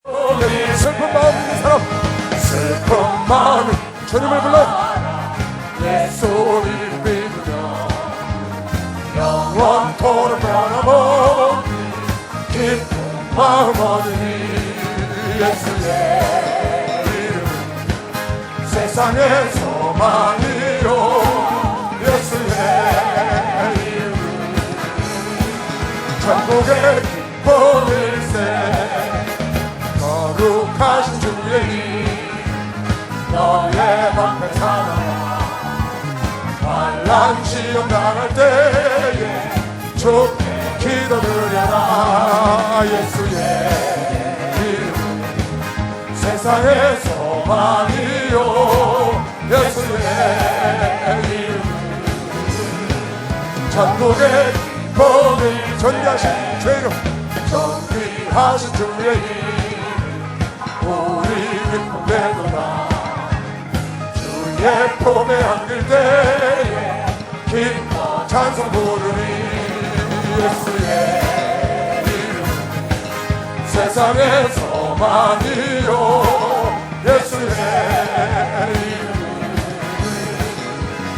슬픈 마음 있는 사람, 슬픈 마음이 주님을 불러 예수를 믿으며 영원토록 변함없는 기쁜 마음 얻으니 예수의 이름 세상의 소망이요 예수의 이름 천국의 기쁨일세 거룩하신 주의 이름 너의 방패 삼아 환난 시험 당할 때에 주께 기도드려라 예수의 이름 세상의 소망이요 예수의 이름 천국의 기쁨을 존귀하신 주의 이름 존귀하신 주의 이름 우리 기쁨 되도다 주의 품에 안길 때에 기뻐 찬송 부르니 예수의 이름 세상의 소망이요 예수의 이름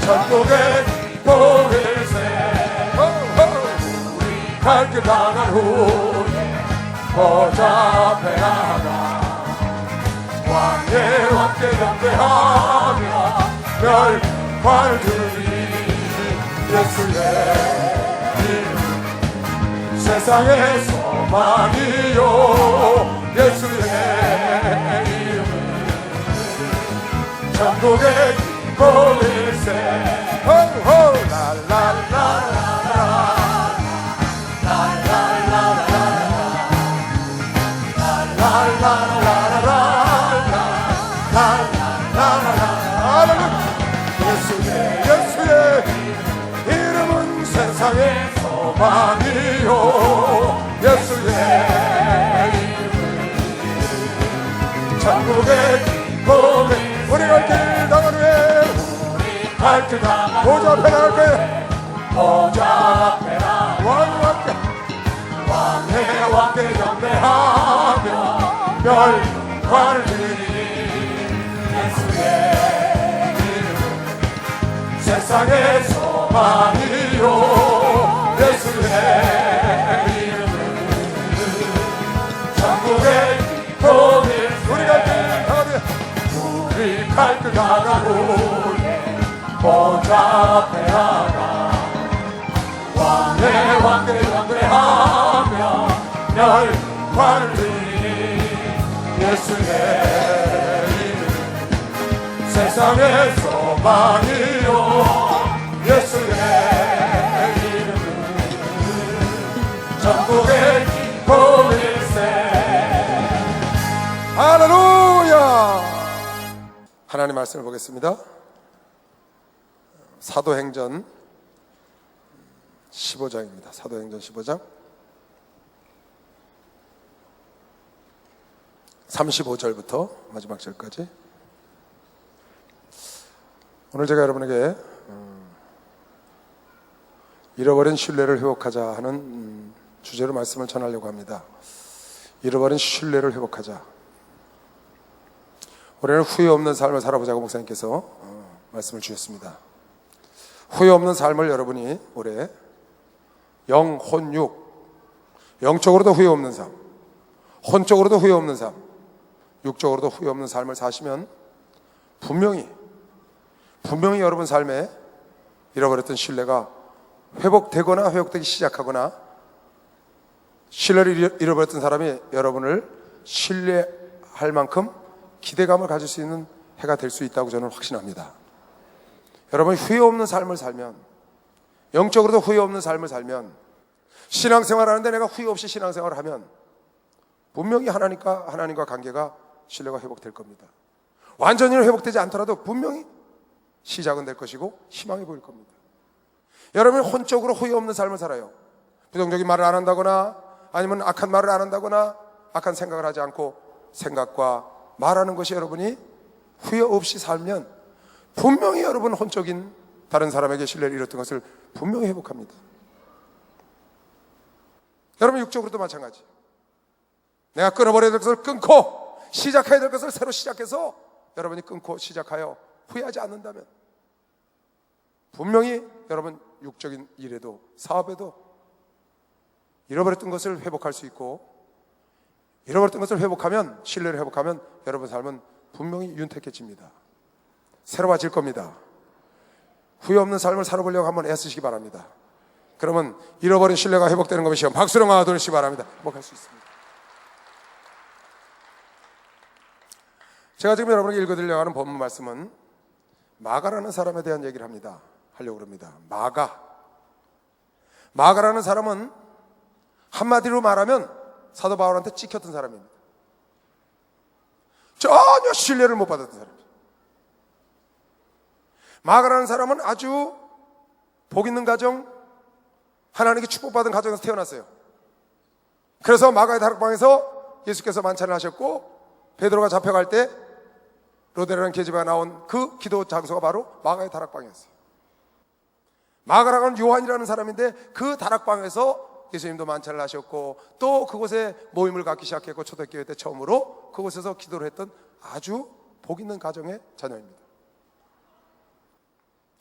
천국의 기쁨일세 우리 갈 길 당한 후에 보좌 앞에 나가 왕의 왕께 경배하며 멸관 주니 예수의 이름 세상의 소망이요 예수의 이름 천국의 기쁨일세 호호 랄랄랄랄라 예수의 이름은 세상의 소망이요 예수의 이름 천국의 기쁨이 우리 갈 길 당한 후에 우리 갈 길 당한 보좌 앞에 나갈 거예요 보좌 앞에 왕의 왕께 경배하며 멸관을 드리니 예수의 이름 세상의 소망이요 예수의 이름 천국의 기쁨이 우리 갈 길 당하며 우리 갈 길 당하고 보좌 앞에 나가 왕의 왕께 경배하며 멸관을 드리니 예수의 이름 세상의 소망이요 예수의 이름 천국의 기쁨일세 할렐루야. 하나님 말씀을 보겠습니다. 사도행전 15장입니다. 사도행전 15장 35절부터 마지막 절까지. 오늘 제가 여러분에게 잃어버린 신뢰를 회복하자 하는 주제로 말씀을 전하려고 합니다. 잃어버린 신뢰를 회복하자. 올해는 후회 없는 삶을 살아보자고 목사님께서 말씀을 주셨습니다. 후회 없는 삶을 여러분이 올해 영, 혼, 육, 영적으로도 후회 없는 삶, 혼적으로도 후회 없는 삶, 육적으로도 후회 없는 삶을 사시면 분명히 여러분 삶에 잃어버렸던 신뢰가 회복되거나 회복되기 시작하거나 신뢰를 잃어버렸던 사람이 여러분을 신뢰할 만큼 기대감을 가질 수 있는 해가 될 수 있다고 저는 확신합니다. 여러분이 후회 없는 삶을 살면, 영적으로도 후회 없는 삶을 살면, 신앙생활 하는데 내가 후회 없이 신앙생활을 하면 분명히 하나님과 관계가 신뢰가 회복될 겁니다. 완전히 회복되지 않더라도 분명히 시작은 될 것이고 희망이 보일 겁니다. 여러분이 혼적으로 후회 없는 삶을 살아요. 부정적인 말을 안 한다거나 아니면 악한 말을 안 한다거나 악한 생각을 하지 않고 생각과 말하는 것이 여러분이 후회 없이 살면 분명히 여러분 혼적인 다른 사람에게 신뢰를 잃었던 것을 분명히 회복합니다. 여러분 육적으로도 마찬가지. 내가 끊어버려야 될 것을 끊고 시작해야 될 것을 새로 시작해서 여러분이 끊고 시작하여 후회하지 않는다면 분명히 여러분 육적인 일에도 사업에도 잃어버렸던 것을 회복할 수 있고, 잃어버렸던 것을 회복하면, 신뢰를 회복하면 여러분 삶은 분명히 윤택해집니다. 새로워질 겁니다. 후회 없는 삶을 살아보려고 한번 애쓰시기 바랍니다. 그러면 잃어버린 신뢰가 회복되는 것이요, 박수로 나와주시기 바랍니다. 회복할 수 있습니다. 제가 지금 여러분에게 읽어드리려고 하는 본문 말씀은 마가라는 사람에 대한 얘기를 하려고 합니다. 마가라는 사람은 한마디로 말하면 사도 바울한테 찍혔던 사람입니다. 전혀 신뢰를 못 받았던 사람입니다. 마가라는 사람은 아주 복 있는 가정, 하나님께 축복받은 가정에서 태어났어요. 그래서 마가의 다락방에서 예수께서 만찬을 하셨고, 베드로가 잡혀갈 때 로데라는 계집애가 나온 그 기도 장소가 바로 마가의 다락방이었어요. 마가라는 요한이라는 사람인데 그 다락방에서 예수님도 만찬을 하셨고, 또 그곳에 모임을 갖기 시작했고, 초대교회 때 처음으로 그곳에서 기도를 했던 아주 복 있는 가정의 자녀입니다.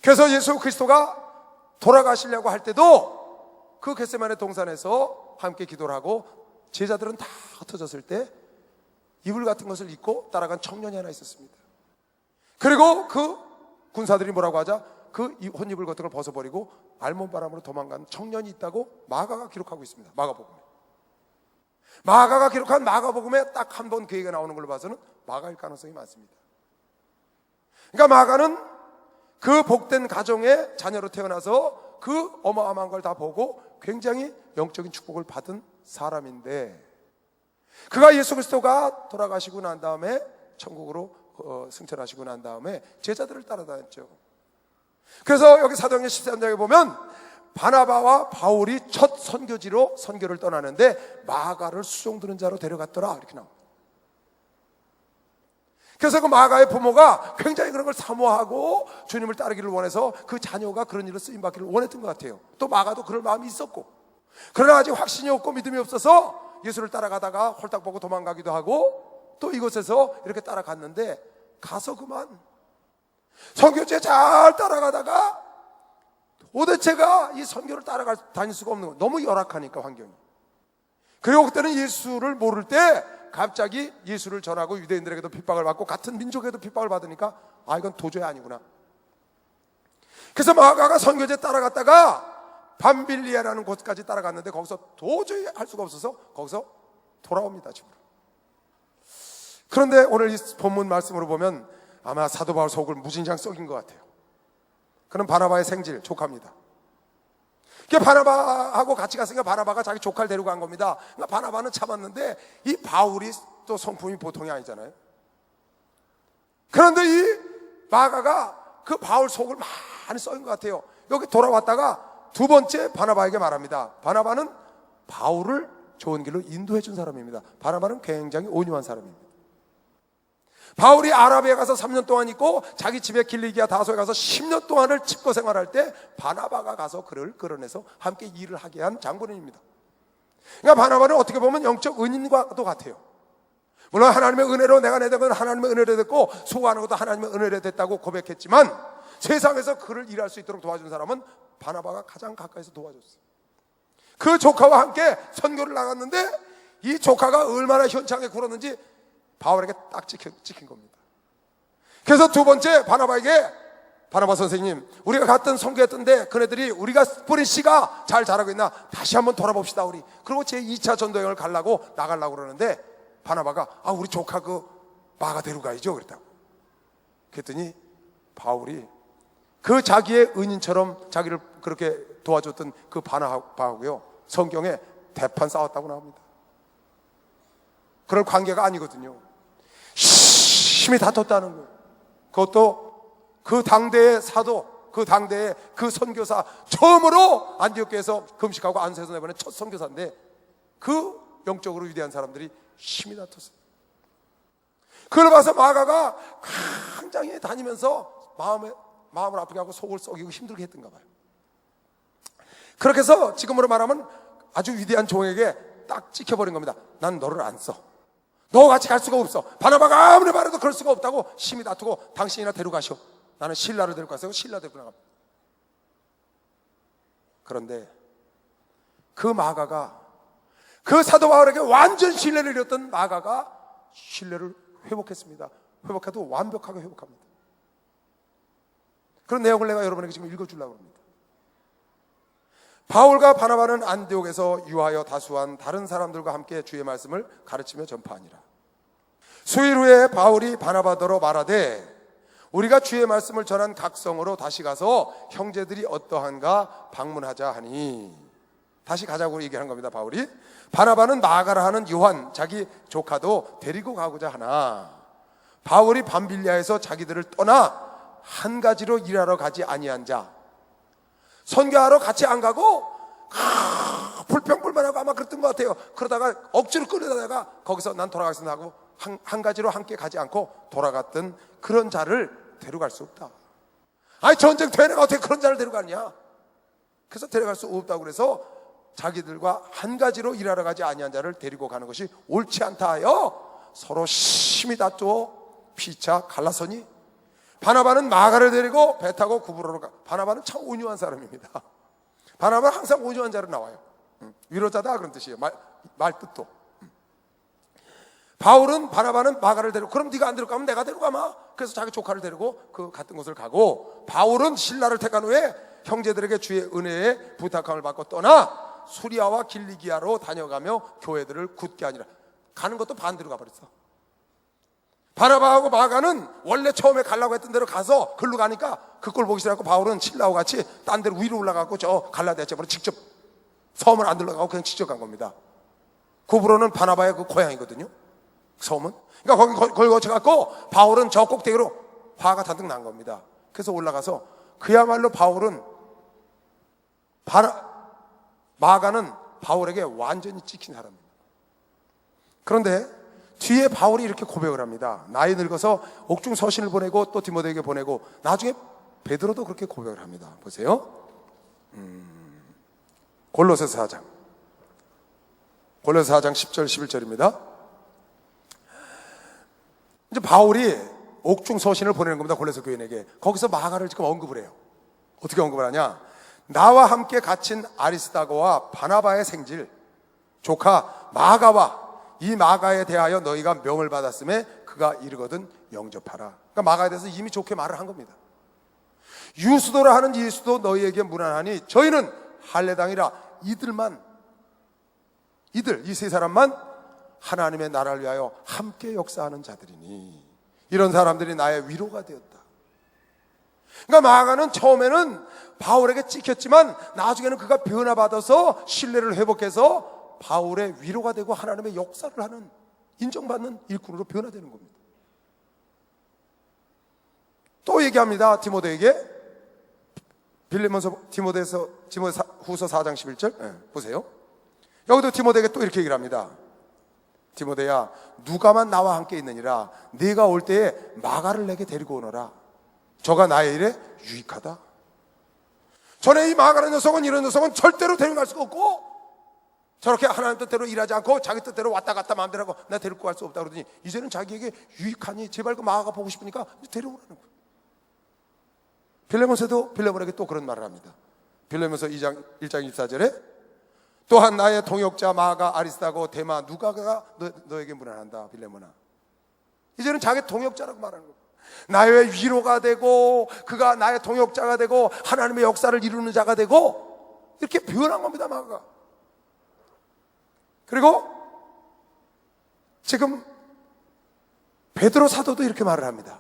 그래서 예수 그리스도가 돌아가시려고 할 때도 그 겟세마네 동산에서 함께 기도를 하고, 제자들은 다 흩어졌을 때 이불 같은 것을 입고 따라간 청년이 하나 있었습니다. 그리고 그 군사들이 뭐라고 하자 그 혼이불 같은 걸 벗어버리고 알몬바람으로 도망간 청년이 있다고 마가가 기록하고 있습니다. 마가가 기록한 마가복음에 딱 한 번 그 얘기가 나오는 걸로 봐서는 마가일 가능성이 많습니다. 그러니까 마가는 그 복된 가정의 자녀로 태어나서 그 어마어마한 걸 다 보고 굉장히 영적인 축복을 받은 사람인데, 그가 예수 그리스도가 돌아가시고 난 다음에 천국으로 승천하시고 난 다음에 제자들을 따라다녔죠. 그래서 여기 사도행전 13장에 보면 바나바와 바울이 첫 선교지로 선교를 떠나는데 마가를 수종드는 자로 데려갔더라, 이렇게 나옵니다. 그래서 그 마가의 부모가 굉장히 그런 걸 사모하고 주님을 따르기를 원해서 그 자녀가 그런 일로 쓰임받기를 원했던 것 같아요. 또 마가도 그럴 마음이 있었고, 그러나 아직 확신이 없고 믿음이 없어서 예수를 따라가다가 홀딱 보고 도망가기도 하고, 또 이곳에서 이렇게 따라갔는데 가서 그만 선교지에 잘 따라가다가 도대체가 이 선교를 다닐 수가 없는 거예요. 너무 열악하니까 환경이. 그리고 그때는 예수를 모를 때 갑자기 예수를 전하고 유대인들에게도 핍박을 받고 같은 민족에도 핍박을 받으니까 이건 도저히 아니구나. 그래서 마가가 선교지에 따라갔다가 밤빌리아라는 곳까지 따라갔는데 거기서 도저히 할 수가 없어서 거기서 돌아옵니다, 집으로. 그런데 오늘 이 본문 말씀으로 보면 아마 사도 바울 속을 무진장 썩인 것 같아요. 그는 바나바의 생질, 조카입니다. 바나바하고 같이 갔으니까 바나바가 자기 조카를 데리고 간 겁니다. 그러니까 바나바는 참았는데 이 바울이 또 성품이 보통이 아니잖아요. 그런데 이 마가가 그 바울 속을 많이 썩인 것 같아요. 여기 돌아왔다가 두 번째 바나바에게 말합니다. 바나바는 바울을 좋은 길로 인도해 준 사람입니다. 바나바는 굉장히 온유한 사람입니다. 바울이 아라비아에 가서 3년 동안 있고 자기 집에 길리기아 다소에 가서 10년 동안을 집거 생활할 때 바나바가 가서 그를 끌어내서 함께 일을 하게 한 장본인입니다. 그러니까 바나바는 어떻게 보면 영적 은인과도 같아요. 물론 하나님의 은혜로 내가 내 건 하나님의 은혜로 됐고 수고하는 것도 하나님의 은혜로 됐다고 고백했지만, 세상에서 그를 일할 수 있도록 도와준 사람은 바나바가 가장 가까이서 도와줬어요. 그 조카와 함께 선교를 나갔는데 이 조카가 얼마나 현창에 굴었는지 바울에게 딱 찍힌 겁니다. 그래서 두 번째 바나바에게, 바나바 선생님, 우리가 갔던 선교했던데 그네들이 우리가 뿌린 씨가 잘 자라고 있나 다시 한번 돌아봅시다 우리. 그리고 제 2차 전도여행을 나가려고 그러는데 바나바가 우리 조카 그 마가 데려가야죠 그랬다고. 그랬더니 바울이 그 자기의 은인처럼 자기를 그렇게 도와줬던 그 바나바하고요 성경에 대판 싸웠다고 나옵니다. 그런 관계가 아니거든요. 심히 다퉜다는 거예요. 그것도 그 당대의 사도, 그 당대의 그 선교사, 처음으로 안디옥교에서 금식하고 안수해서 내보낸 첫 선교사인데 그 영적으로 위대한 사람들이 심히 다퉜어요. 그걸 봐서 마가가 굉장히 다니면서 마음을 아프게 하고 속을 썩이고 힘들게 했던가 봐요. 그렇게 해서 지금으로 말하면 아주 위대한 종에게 딱 찍혀버린 겁니다. 난 너를 안 써. 너 같이 갈 수가 없어. 바나바가 아무리 말해도 그럴 수가 없다고 심히 다투고 당신이나 데려가시오. 나는 실라를 데리고 가서 실라 데리고 나갑니다. 그런데 그 마가가, 그 사도 바울에게 완전 신뢰를 잃었던 마가가 신뢰를 회복했습니다. 회복해도 완벽하게 회복합니다. 그런 내용을 내가 여러분에게 지금 읽어주려고 합니다. 바울과 바나바는 안디옥에서 유하여 다수한 다른 사람들과 함께 주의 말씀을 가르치며 전파하니라. 수일 후에 바울이 바나바더러 말하되 우리가 주의 말씀을 전한 각 성으로 다시 가서 형제들이 어떠한가 방문하자 하니, 다시 가자고 얘기한 겁니다. 바울이 바나바는 마가라 하는 요한 자기 조카도 데리고 가고자 하나 바울이 밤빌리아에서 자기들을 떠나 한 가지로 일하러 가지 아니한 자, 선교하러 같이 안 가고 불평불만하고 아마 그랬던 것 같아요. 그러다가 억지로 끌어다가 거기서 난 돌아가겠습니다 하고 한 가지로 함께 가지 않고 돌아갔던 그런 자를 데려갈 수 없다. 아니 전쟁터에 내가 어떻게 그런 자를 데려가냐. 그래서 데려갈 수 없다고 그래서 자기들과 한 가지로 일하러 가지 아니한 자를 데리고 가는 것이 옳지 않다 하여 서로 심히 다투어 피차 갈라서니 바나바는 마가를 데리고 배 타고 구브로로 가. 바나바는 참 온유한 사람입니다. 바나바는 항상 온유한 자로 나와요. 위로자다 그런 뜻이에요. 말 뜻도. 바나바는 마가를 데리고, 그럼 네가 안 데리고 가면 내가 데리고 가마. 그래서 자기 조카를 데리고 그 같은 곳을 가고, 바울은 신라를 택한 후에 형제들에게 주의 은혜에 부탁함을 받고 떠나 수리아와 길리기아로 다녀가며 교회들을 굳게 하니라. 가는 것도 반대로 가버렸어. 바나바하고 마가는 원래 처음에 가려고 했던 대로 가서 글로 가니까 그 꼴 보기 싫어갖고 바울은 신라와 같이 딴 데로 위로 올라가고 저 갈라디아 쪽으로 직접 섬을 안 들러가고 그냥 직접 간 겁니다. 구브로는 바나바의 그 고향이거든요. 섬은. 그러니까 거기 거쳐갖고 바울은 저 꼭대기로 화가 잔뜩 난 겁니다. 그래서 올라가서 그야말로 바울은 마가는 바울에게 완전히 찍힌 사람입니다. 그런데 뒤에 바울이 이렇게 고백을 합니다. 나이 늙어서 옥중 서신을 보내고 또 디모데에게 보내고 나중에 베드로도 그렇게 고백을 합니다. 보세요. 골로새서 4장 10절 11절입니다. 이제 바울이 옥중 서신을 보내는 겁니다. 골로새 교인에게. 거기서 마가를 지금 언급을 해요. 어떻게 언급을 하냐? 나와 함께 갇힌 아리스다고와 바나바의 생질 조카 마가와 이 마가에 대하여 너희가 명을 받았음에 그가 이르거든 영접하라. 그러니까 마가에 대해서 이미 좋게 말을 한 겁니다. 유수도라 하는 예수도 너희에게 무난하니 저희는 할례당이라 이 세 사람만 하나님의 나라를 위하여 함께 역사하는 자들이니 이런 사람들이 나의 위로가 되었다. 그러니까 마가는 처음에는 바울에게 찍혔지만 나중에는 그가 변화받아서 신뢰를 회복해서 바울의 위로가 되고 하나님의 역사를 하는, 인정받는 일꾼으로 변화되는 겁니다. 또 얘기합니다. 디모데에게 디모데후서 4장 11절 보세요. 여기도 디모데에게 또 이렇게 얘기를 합니다. 디모데야, 누가만 나와 함께 있느니라. 네가 올 때에 마가를 내게 데리고 오너라. 저가 나의 일에 유익하다. 전에 이 마가라는 녀석은, 이런 녀석은 절대로 데려갈 수가 없고 저렇게 하나님 뜻대로 일하지 않고 자기 뜻대로 왔다 갔다 마음대로 하고 나 데리고 갈 수 없다 그러더니 이제는 자기에게 유익하니 제발 그 마가가 보고 싶으니까 데려오라는 거예요. 빌레몬서도 빌레몬에게 또 그런 말을 합니다. 빌레몬서 1장 24절에 또한 나의 동역자 마가 아리스다고 데마 누가가 너에게 무난한다. 빌레몬아. 이제는 자기 동역자라고 말하는 거예요. 나의 위로가 되고 그가 나의 동역자가 되고 하나님의 역사를 이루는 자가 되고 이렇게 변한 겁니다. 마가가. 그리고 지금 베드로 사도도 이렇게 말을 합니다.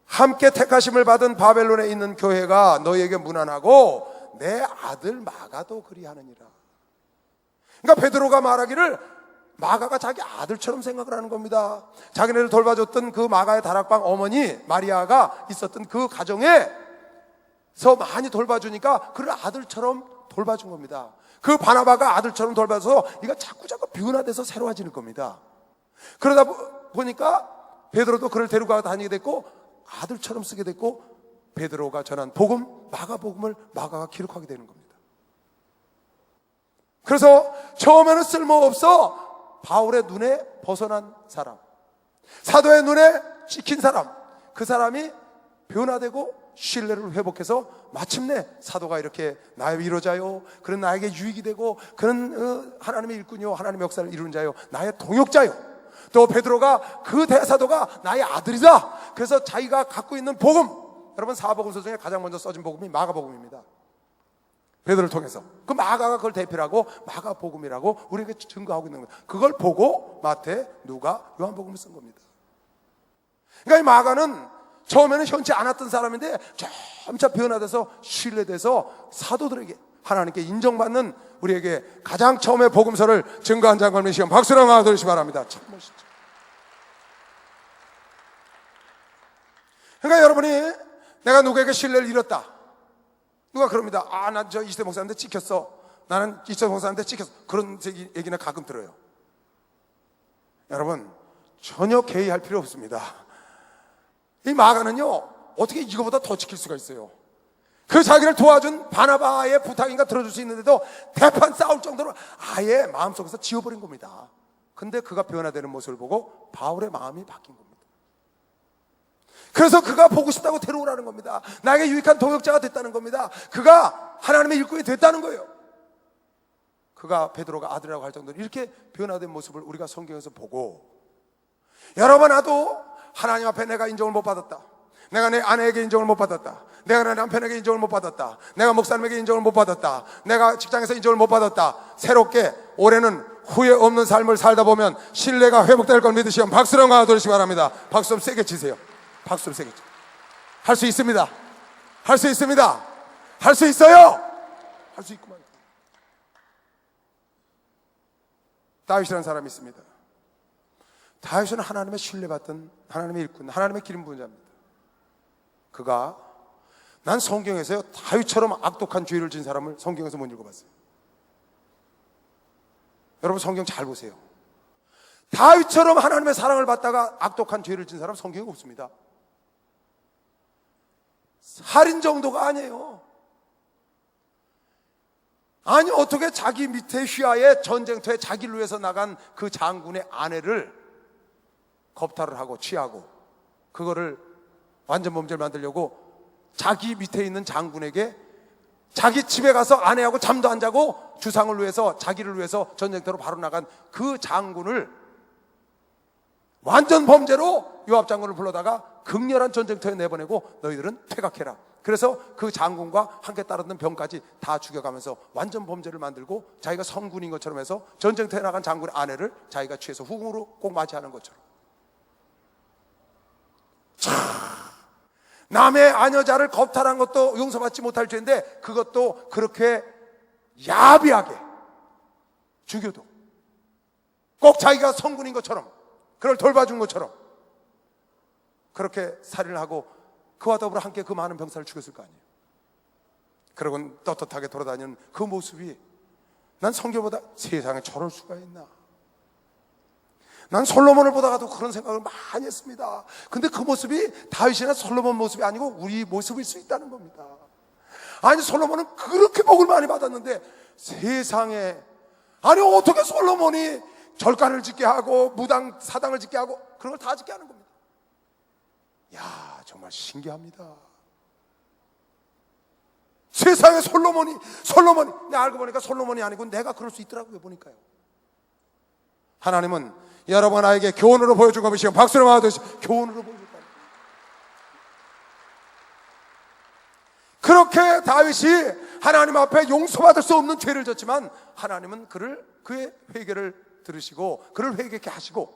함께 택하심을 받은 바벨론에 있는 교회가 너희에게 무난하고 내 아들 마가도 그리하느니라. 그러니까 베드로가 말하기를 마가가 자기 아들처럼 생각을 하는 겁니다. 자기네를 돌봐줬던 그 마가의 다락방 어머니 마리아가 있었던 그 가정에서 많이 돌봐주니까 그를 아들처럼 돌봐준 겁니다. 그 바나바가 아들처럼 돌봐서 이가 자꾸 변화돼서 새로워지는 겁니다. 그러다 보니까 베드로도 그를 데리고 다니게 됐고 아들처럼 쓰게 됐고 베드로가 전한 복음, 마가복음을 마가가 기록하게 되는 겁니다. 그래서 처음에는 쓸모없어 바울의 눈에 벗어난 사람, 사도의 눈에 찍힌 사람, 그 사람이 변화되고 신뢰를 회복해서 마침내 사도가 이렇게 나의 위로자요, 그는 나에게 유익이 되고, 그는 하나님의 일꾼이요, 하나님의 역사를 이루는 자요, 나의 동역자요. 또 베드로가 그 대사도가 나의 아들이다. 그래서 자기가 갖고 있는 복음, 여러분 사복음서 중에 가장 먼저 써진 복음이 마가복음입니다. 베드로를 통해서 그 마가가 그걸 대표하고 마가복음이라고 우리에게 증거하고 있는 거예요. 그걸 보고 마태, 누가, 요한복음을 쓴 겁니다. 그러니까 이 마가는 처음에는 현치 않았던 사람인데 점차 변화돼서 신뢰돼서 사도들에게 하나님께 인정받는, 우리에게 가장 처음에 복음서를 증거한 장관님 시간 박수로 맞아주시기 바랍니다. 참 멋있죠. 그러니까 여러분이 내가 누구에게 신뢰를 잃었다, 누가 그럽니다. 난 저 이시대 목사한테 찍혔어, 나는 이시대 목사한테 찍혔어, 그런 얘기는 가끔 들어요. 여러분 전혀 개의할 필요 없습니다. 이 마가는요 어떻게 이거보다 더 지킬 수가 있어요. 그 자기를 도와준 바나바의 부탁인가 들어줄 수 있는데도 대판 싸울 정도로 아예 마음속에서 지워버린 겁니다. 근데 그가 변화되는 모습을 보고 바울의 마음이 바뀐 겁니다. 그래서 그가 보고 싶다고 데려오라는 겁니다. 나에게 유익한 동역자가 됐다는 겁니다. 그가 하나님의 일꾼이 됐다는 거예요. 그가 베드로가 아들이라고 할 정도로 이렇게 변화된 모습을 우리가 성경에서 보고, 여러분 나도 하나님 앞에 내가 인정을 못 받았다, 내가 내 아내에게 인정을 못 받았다, 내가 내 남편에게 인정을 못 받았다, 내가 목사님에게 인정을 못 받았다, 내가 직장에서 인정을 못 받았다, 새롭게 올해는 후회 없는 삶을 살다 보면 신뢰가 회복될 걸 믿으시면 박수로 가도록 바랍니다. 박수 좀 세게 치세요. 박수 좀 세게 치. 할 수 있습니다. 할 수 있습니다. 할 수 있어요. 할 수 있구만. 다윗이라는 사람이 있습니다. 다윗은 하나님의 신뢰받던 하나님의 일꾼, 하나님의 기름 부은 자입니다. 그가, 난 성경에서요 다윗처럼 악독한 죄를 지은 사람을 성경에서 못 읽어봤어요. 여러분 성경 잘 보세요. 다윗처럼 하나님의 사랑을 받다가 악독한 죄를 지은 사람 성경에 없습니다. 살인 정도가 아니에요. 아니 어떻게 자기 밑에 휘하에 전쟁터에 자기를 위해서 나간 그 장군의 아내를 겁탈을 하고 취하고, 그거를 완전 범죄를 만들려고 자기 밑에 있는 장군에게 자기 집에 가서 아내하고 잠도 안 자고 주상을 위해서, 자기를 위해서 전쟁터로 바로 나간 그 장군을 완전 범죄로 요압 장군을 불러다가 극렬한 전쟁터에 내보내고 너희들은 퇴각해라. 그래서 그 장군과 함께 따르는 병까지 다 죽여가면서 완전 범죄를 만들고, 자기가 성군인 것처럼 해서 전쟁터에 나간 장군의 아내를 자기가 취해서 후궁으로 꼭 맞이하는 것처럼. 남의 아녀자를 겁탈한 것도 용서받지 못할 죄인데 그것도 그렇게 야비하게 죽여도 꼭 자기가 성군인 것처럼, 그를 돌봐준 것처럼 그렇게 살인을 하고 그와 더불어 함께 그 많은 병사를 죽였을 거 아니에요. 그러고는 떳떳하게 돌아다니는 그 모습이, 난 성경보다 세상에 저럴 수가 있나, 난 솔로몬을 보다가도 그런 생각을 많이 했습니다. 근데 그 모습이 다윗이나 솔로몬 모습이 아니고 우리 모습일 수 있다는 겁니다. 아니 솔로몬은 그렇게 복을 많이 받았는데 세상에, 아니 어떻게 솔로몬이 절간을 짓게 하고 무당 사당을 짓게 하고 그런 걸 다 짓게 하는 겁니다. 야 정말 신기합니다. 세상에 솔로몬이 내가 알고 보니까 솔로몬이 아니고 내가 그럴 수 있더라고요. 보니까요. 하나님은 여러분 나에게 교훈으로 보여준 것이시면 박수로 맞아주시오. 교훈으로 보여줬다. 그렇게 다윗이 하나님 앞에 용서받을 수 없는 죄를 졌지만 하나님은 그의 회개를 들으시고 그를 회개케 하시고,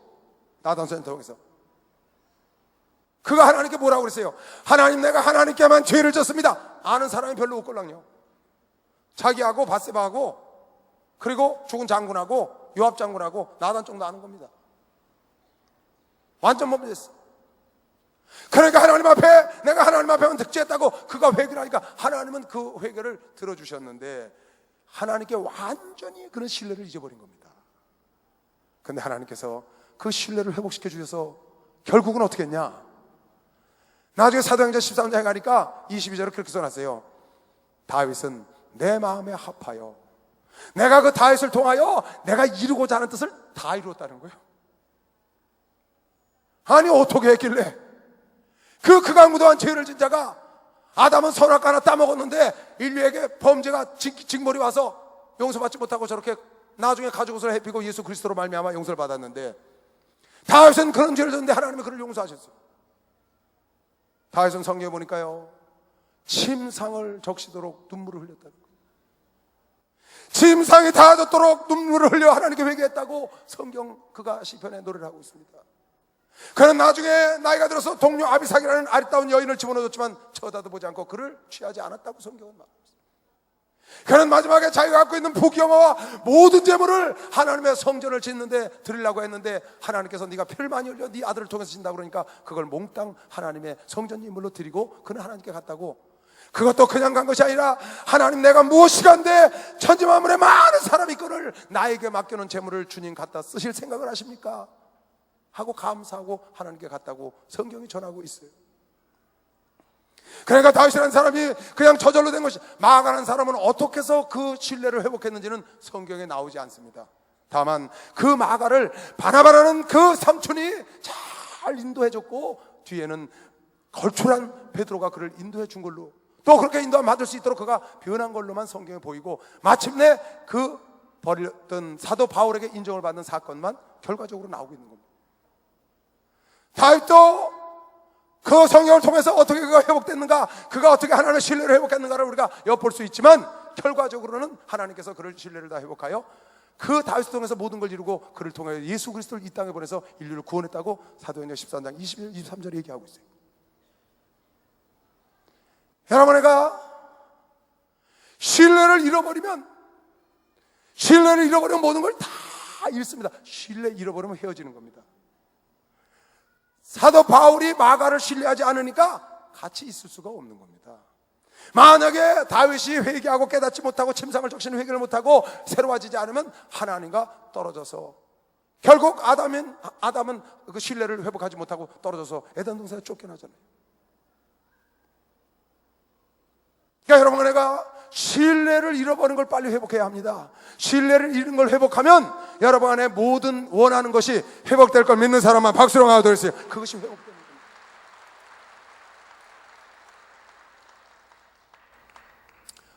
나단선을 통해서 그가 하나님께 뭐라고 그랬어요? 하나님 내가 하나님께만 죄를 졌습니다. 아는 사람이 별로 없걸랑요. 자기하고 바세바하고 그리고 죽은 장군하고 요압 장군하고 나단 정도 아는 겁니다. 완전 범죄했어. 그러니까 하나님 앞에 내가 하나님 앞에만 득죄했다고 그가 회개를 하니까 하나님은 그 회개를 들어주셨는데 하나님께 완전히 그런 신뢰를 잊어버린 겁니다. 근데 하나님께서 그 신뢰를 회복시켜 주셔서 결국은 어떻게 했냐? 나중에 사도행전 13장에 가니까 22절에 그렇게 써놨어요. 다윗은 내 마음에 합하여 내가 그 다윗을 통하여 내가 이루고자 하는 뜻을 다 이루었다는 거예요. 아니 어떻게 했길래 그 극악무도한 죄를 진 자가, 아담은 선악과 하나 따먹었는데 인류에게 범죄가 징벌이 와서 용서받지 못하고 저렇게 나중에 가죽옷을 해피고 예수 그리스도로 말미암아 용서를 받았는데, 다윗은 그런 죄를 졌는데 하나님이 그를 용서하셨어요. 다윗은 성경에 보니까요, 침상을 적시도록 눈물을 흘렸다는 거예요. 침상이 닿아졌도록 눈물을 흘려 하나님께 회개했다고 성경 그가 시편에 노래를 하고 있습니다. 그는 나중에 나이가 들어서 동료 아비삭이라는 아리따운 여인을 집어넣었지만 쳐다도 보지 않고 그를 취하지 않았다고 성경은 말합니다. 그는 마지막에 자기가 갖고 있는 부귀영화와 모든 재물을 하나님의 성전을 짓는데 드리려고 했는데, 하나님께서 네가 피를 많이 흘려 네 아들을 통해서 진다고 그러니까 그걸 몽땅 하나님의 성전 예물로 드리고 그는 하나님께 갔다고. 그것도 그냥 간 것이 아니라, 하나님 내가 무엇이간데 천지만물에 많은 사람이 있거늘 나에게 맡겨놓은 재물을 주님 갖다 쓰실 생각을 하십니까? 하고 감사하고 하나님께 갔다고 성경이 전하고 있어요. 그러니까 다윗이라는 사람이 그냥 저절로 된 것이, 마가라는 사람은 어떻게 해서 그 신뢰를 회복했는지는 성경에 나오지 않습니다. 다만 그 마가를 바나바라는 그 삼촌이 잘 인도해줬고, 뒤에는 걸출한 베드로가 그를 인도해 준 걸로, 또 그렇게 인도함 받을 수 있도록 그가 변한 걸로만 성경에 보이고, 마침내 그 버렸던 사도 바울에게 인정을 받는 사건만 결과적으로 나오고 있는 겁니다. 다윗도 그 성경을 통해서 어떻게 그가 회복됐는가, 그가 어떻게 하나님의 신뢰를 회복했는가를 우리가 엿볼 수 있지만, 결과적으로는 하나님께서 그를 신뢰를 다 회복하여 그 다윗을 통해서 모든 걸 이루고 그를 통하여 예수 그리스도를 이 땅에 보내서 인류를 구원했다고 사도행전 14장 21, 23절에 얘기하고 있어요. 여러분, 내가 신뢰를 잃어버리면 모든 걸 다 잃습니다. 신뢰 잃어버리면 헤어지는 겁니다. 사도 바울이 마가를 신뢰하지 않으니까 같이 있을 수가 없는 겁니다. 만약에 다윗이 회개하고 깨닫지 못하고 침상을 적시는 회개를 못하고 새로워지지 않으면 하나님과 떨어져서, 결국 아담은 그 신뢰를 회복하지 못하고 떨어져서 에덴 동산에 쫓겨나잖아요. 그러니까 여러분, 내가 신뢰를 잃어버린 걸 빨리 회복해야 합니다. 신뢰를 잃은 걸 회복하면 여러분 안에 모든 원하는 것이 회복될 걸 믿는 사람만 박수로 나와드렸어요. 그것이 회복되는 겁니다.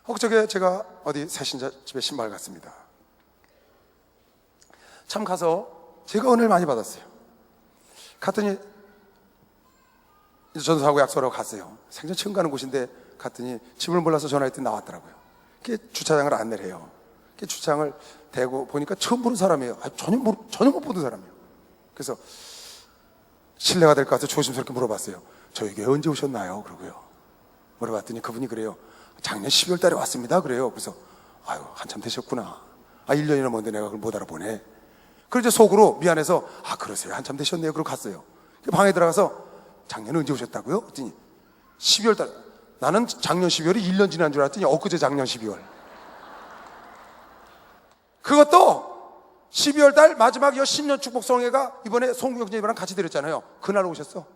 혹저게 제가 어디 새신자 집에 신발 갔습니다. 참 가서 제가 은혜를 많이 받았어요. 갔더니 전도사하고 약속하고 갔어요. 생전 처음 가는 곳인데 갔더니 집을 몰라서 전화했더니 나왔더라고요. 그게 주차장을 안내를 해요. 그게 주차장을 대고 보니까 처음 보는 사람이에요. 전혀 못 보는 사람이에요. 그래서 실례가 될 것 같아서 조심스럽게 물어봤어요. 저에게 언제 오셨나요? 그러고요. 물어봤더니 그분이 그래요. 작년 12월 달에 왔습니다. 그래요. 그래서 아유, 한참 되셨구나. 1년이나 먼데 내가 그걸 못 알아보네. 그래서 속으로 미안해서 그러세요. 한참 되셨네요. 그러고 갔어요. 방에 들어가서 작년에 언제 오셨다고요? 그랬더니 12월 달. 나는 작년 12월이 1년 지난 줄 알았더니 엊그제 작년 12월. 그것도 12월 달 마지막 신년 축복성회가 이번에 송구경제님이랑 같이 드렸잖아요. 그날 오셨어.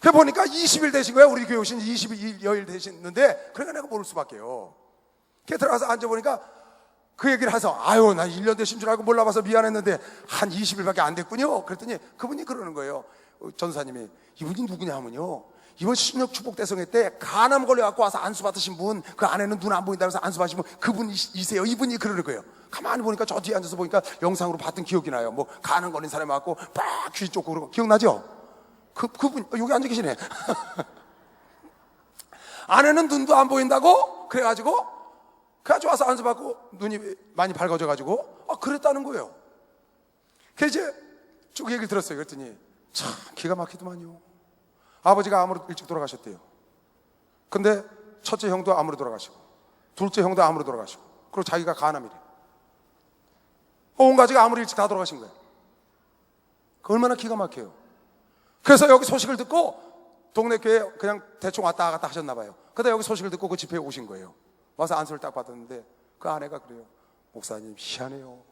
그래 보니까 20일 되신 거야. 우리 교회 오신 지 20여일 되셨는데, 그러니까 내가 모를 수밖에요. 그래 들어가서 앉아보니까 그 얘기를 해서 나 1년 되신 줄 알고 몰라봐서 미안했는데 한 20일밖에 안 됐군요. 그랬더니 그분이 그러는 거예요. 전사님이, 이분이 누구냐 하면요, 이번 신역 축복 대성회 때 간암 걸려갖고 와서 안수 받으신 분, 그 안에는 눈 안 보인다면서 안수 받으신 분, 그분이세요. 이분이 그러는 거예요. 가만히 보니까 저 뒤에 앉아서 보니까 영상으로 봤던 기억이 나요. 뭐 간암 걸린 사람이 왔고 빡 귀 쫓고 그러고, 기억나죠? 그분 여기 앉아 계시네. 안에는 눈도 안 보인다고 그래가지고 와서 안수 받고 눈이 많이 밝아져가지고 그랬다는 거예요. 그래서 이제 쭉 얘기를 들었어요. 그랬더니 참 기가 막히더만요. 아버지가 암으로 일찍 돌아가셨대요. 근데 첫째 형도 암으로 돌아가시고, 둘째 형도 암으로 돌아가시고, 그리고 자기가 간암이래. 온 가지가 암으로 일찍 다 돌아가신 거예요. 그 얼마나 기가 막혀요. 그래서 여기 소식을 듣고 동네 교회에 그냥 대충 왔다 갔다 하셨나 봐요. 그러다 여기 소식을 듣고 그 집회에 오신 거예요. 와서 안수를 딱 받았는데 그 아내가 그래요. 목사님 희한해요.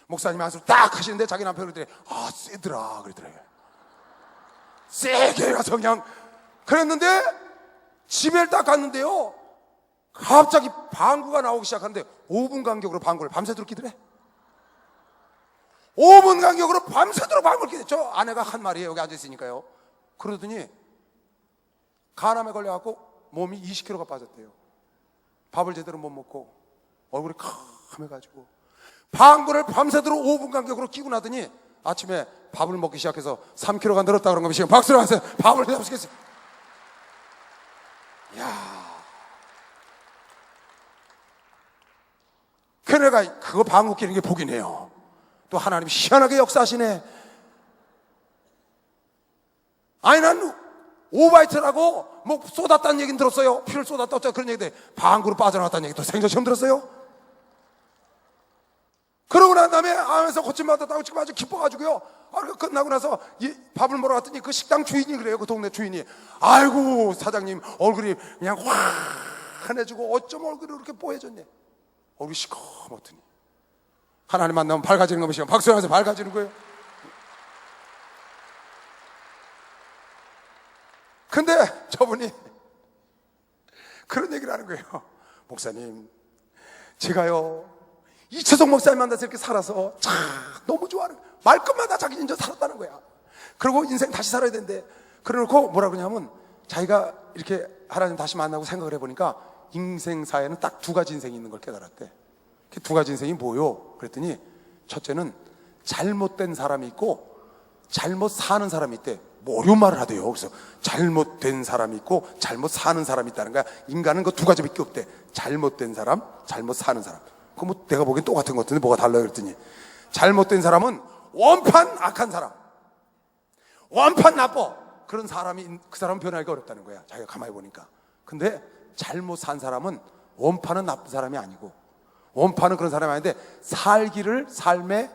목사님 안수를 딱 하시는데 자기 남편이 그러더래. 세더라 그러더래요. 세게 가서 그냥 그랬는데 집에 딱 갔는데요, 갑자기 방구가 나오기 시작하는데 5분 간격으로 방구를 밤새도록 끼더래. 5분 간격으로 밤새도록 방구를 끼대. 저 아내가 한 말이에요. 여기 앉아있으니까요. 그러더니 간암에 걸려갖고 몸이 20kg가 빠졌대요. 밥을 제대로 못 먹고 얼굴이 캄해가지고 방구를 밤새도록 5분 간격으로 끼고 나더니 아침에 밥을 먹기 시작해서 3kg가 늘었다 그런 겁니다. 박수를 하세요. 밥을 잡수겠어요. 이야, 그네가 그거 방구 끼는 게 복이네요. 또 하나님 희한하게 역사하시네. 아니 난 오바이트라고 뭐 쏟았다는 얘기는 들었어요. 피를 쏟았다 어쩌고 그런 얘기인데 방구로 빠져나왔다는 얘기 또 생전 처음 들었어요. 그러고 난 다음에 하면서 고침받았다고 지금 아주 기뻐가지고요. 끝나고 나서 밥을 먹으러 갔더니 그 식당 주인이 그래요. 그 동네 주인이. 아이고 사장님 얼굴이 그냥 환해지고 어쩜 얼굴이 그렇게 뽀얘졌냐. 얼굴이 시커멓더니 하나님 만나면 밝아지는 것이요. 박수하면서 밝아지는 거예요. 근데 저분이 그런 얘기를 하는 거예요. 목사님, 제가요 이채성 목사님 만나서 이렇게 살아서 참 너무 좋아하는 거야. 말끝마다 자기 인생 살았다는 거야. 그리고 인생 다시 살아야 되는데 그래놓고 뭐라 그러냐면 자기가 이렇게 하나님 다시 만나고 생각을 해보니까 인생사에는 딱 두 가지 인생이 있는 걸 깨달았대. 그 두 가지 인생이 뭐요? 그랬더니 첫째는 잘못된 사람이 있고 잘못 사는 사람이 있대. 뭐 어려운 말을 하대요. 그래서 잘못된 사람이 있고 잘못 사는 사람이 있다는 거야. 인간은 그 두 가지밖에 없대. 잘못된 사람, 잘못 사는 사람. 그 뭐 내가 보기엔 똑같은 것 같은데 뭐가 달라요? 그랬더니 잘못된 사람은 원판 악한 사람, 원판 나빠. 그런 사람이 그 사람은 변하기가 어렵다는 거야. 자기가 가만히 보니까. 근데 잘못 산 사람은 원판은 나쁜 사람이 아니고 원판은 그런 사람이 아닌데 살기를 삶에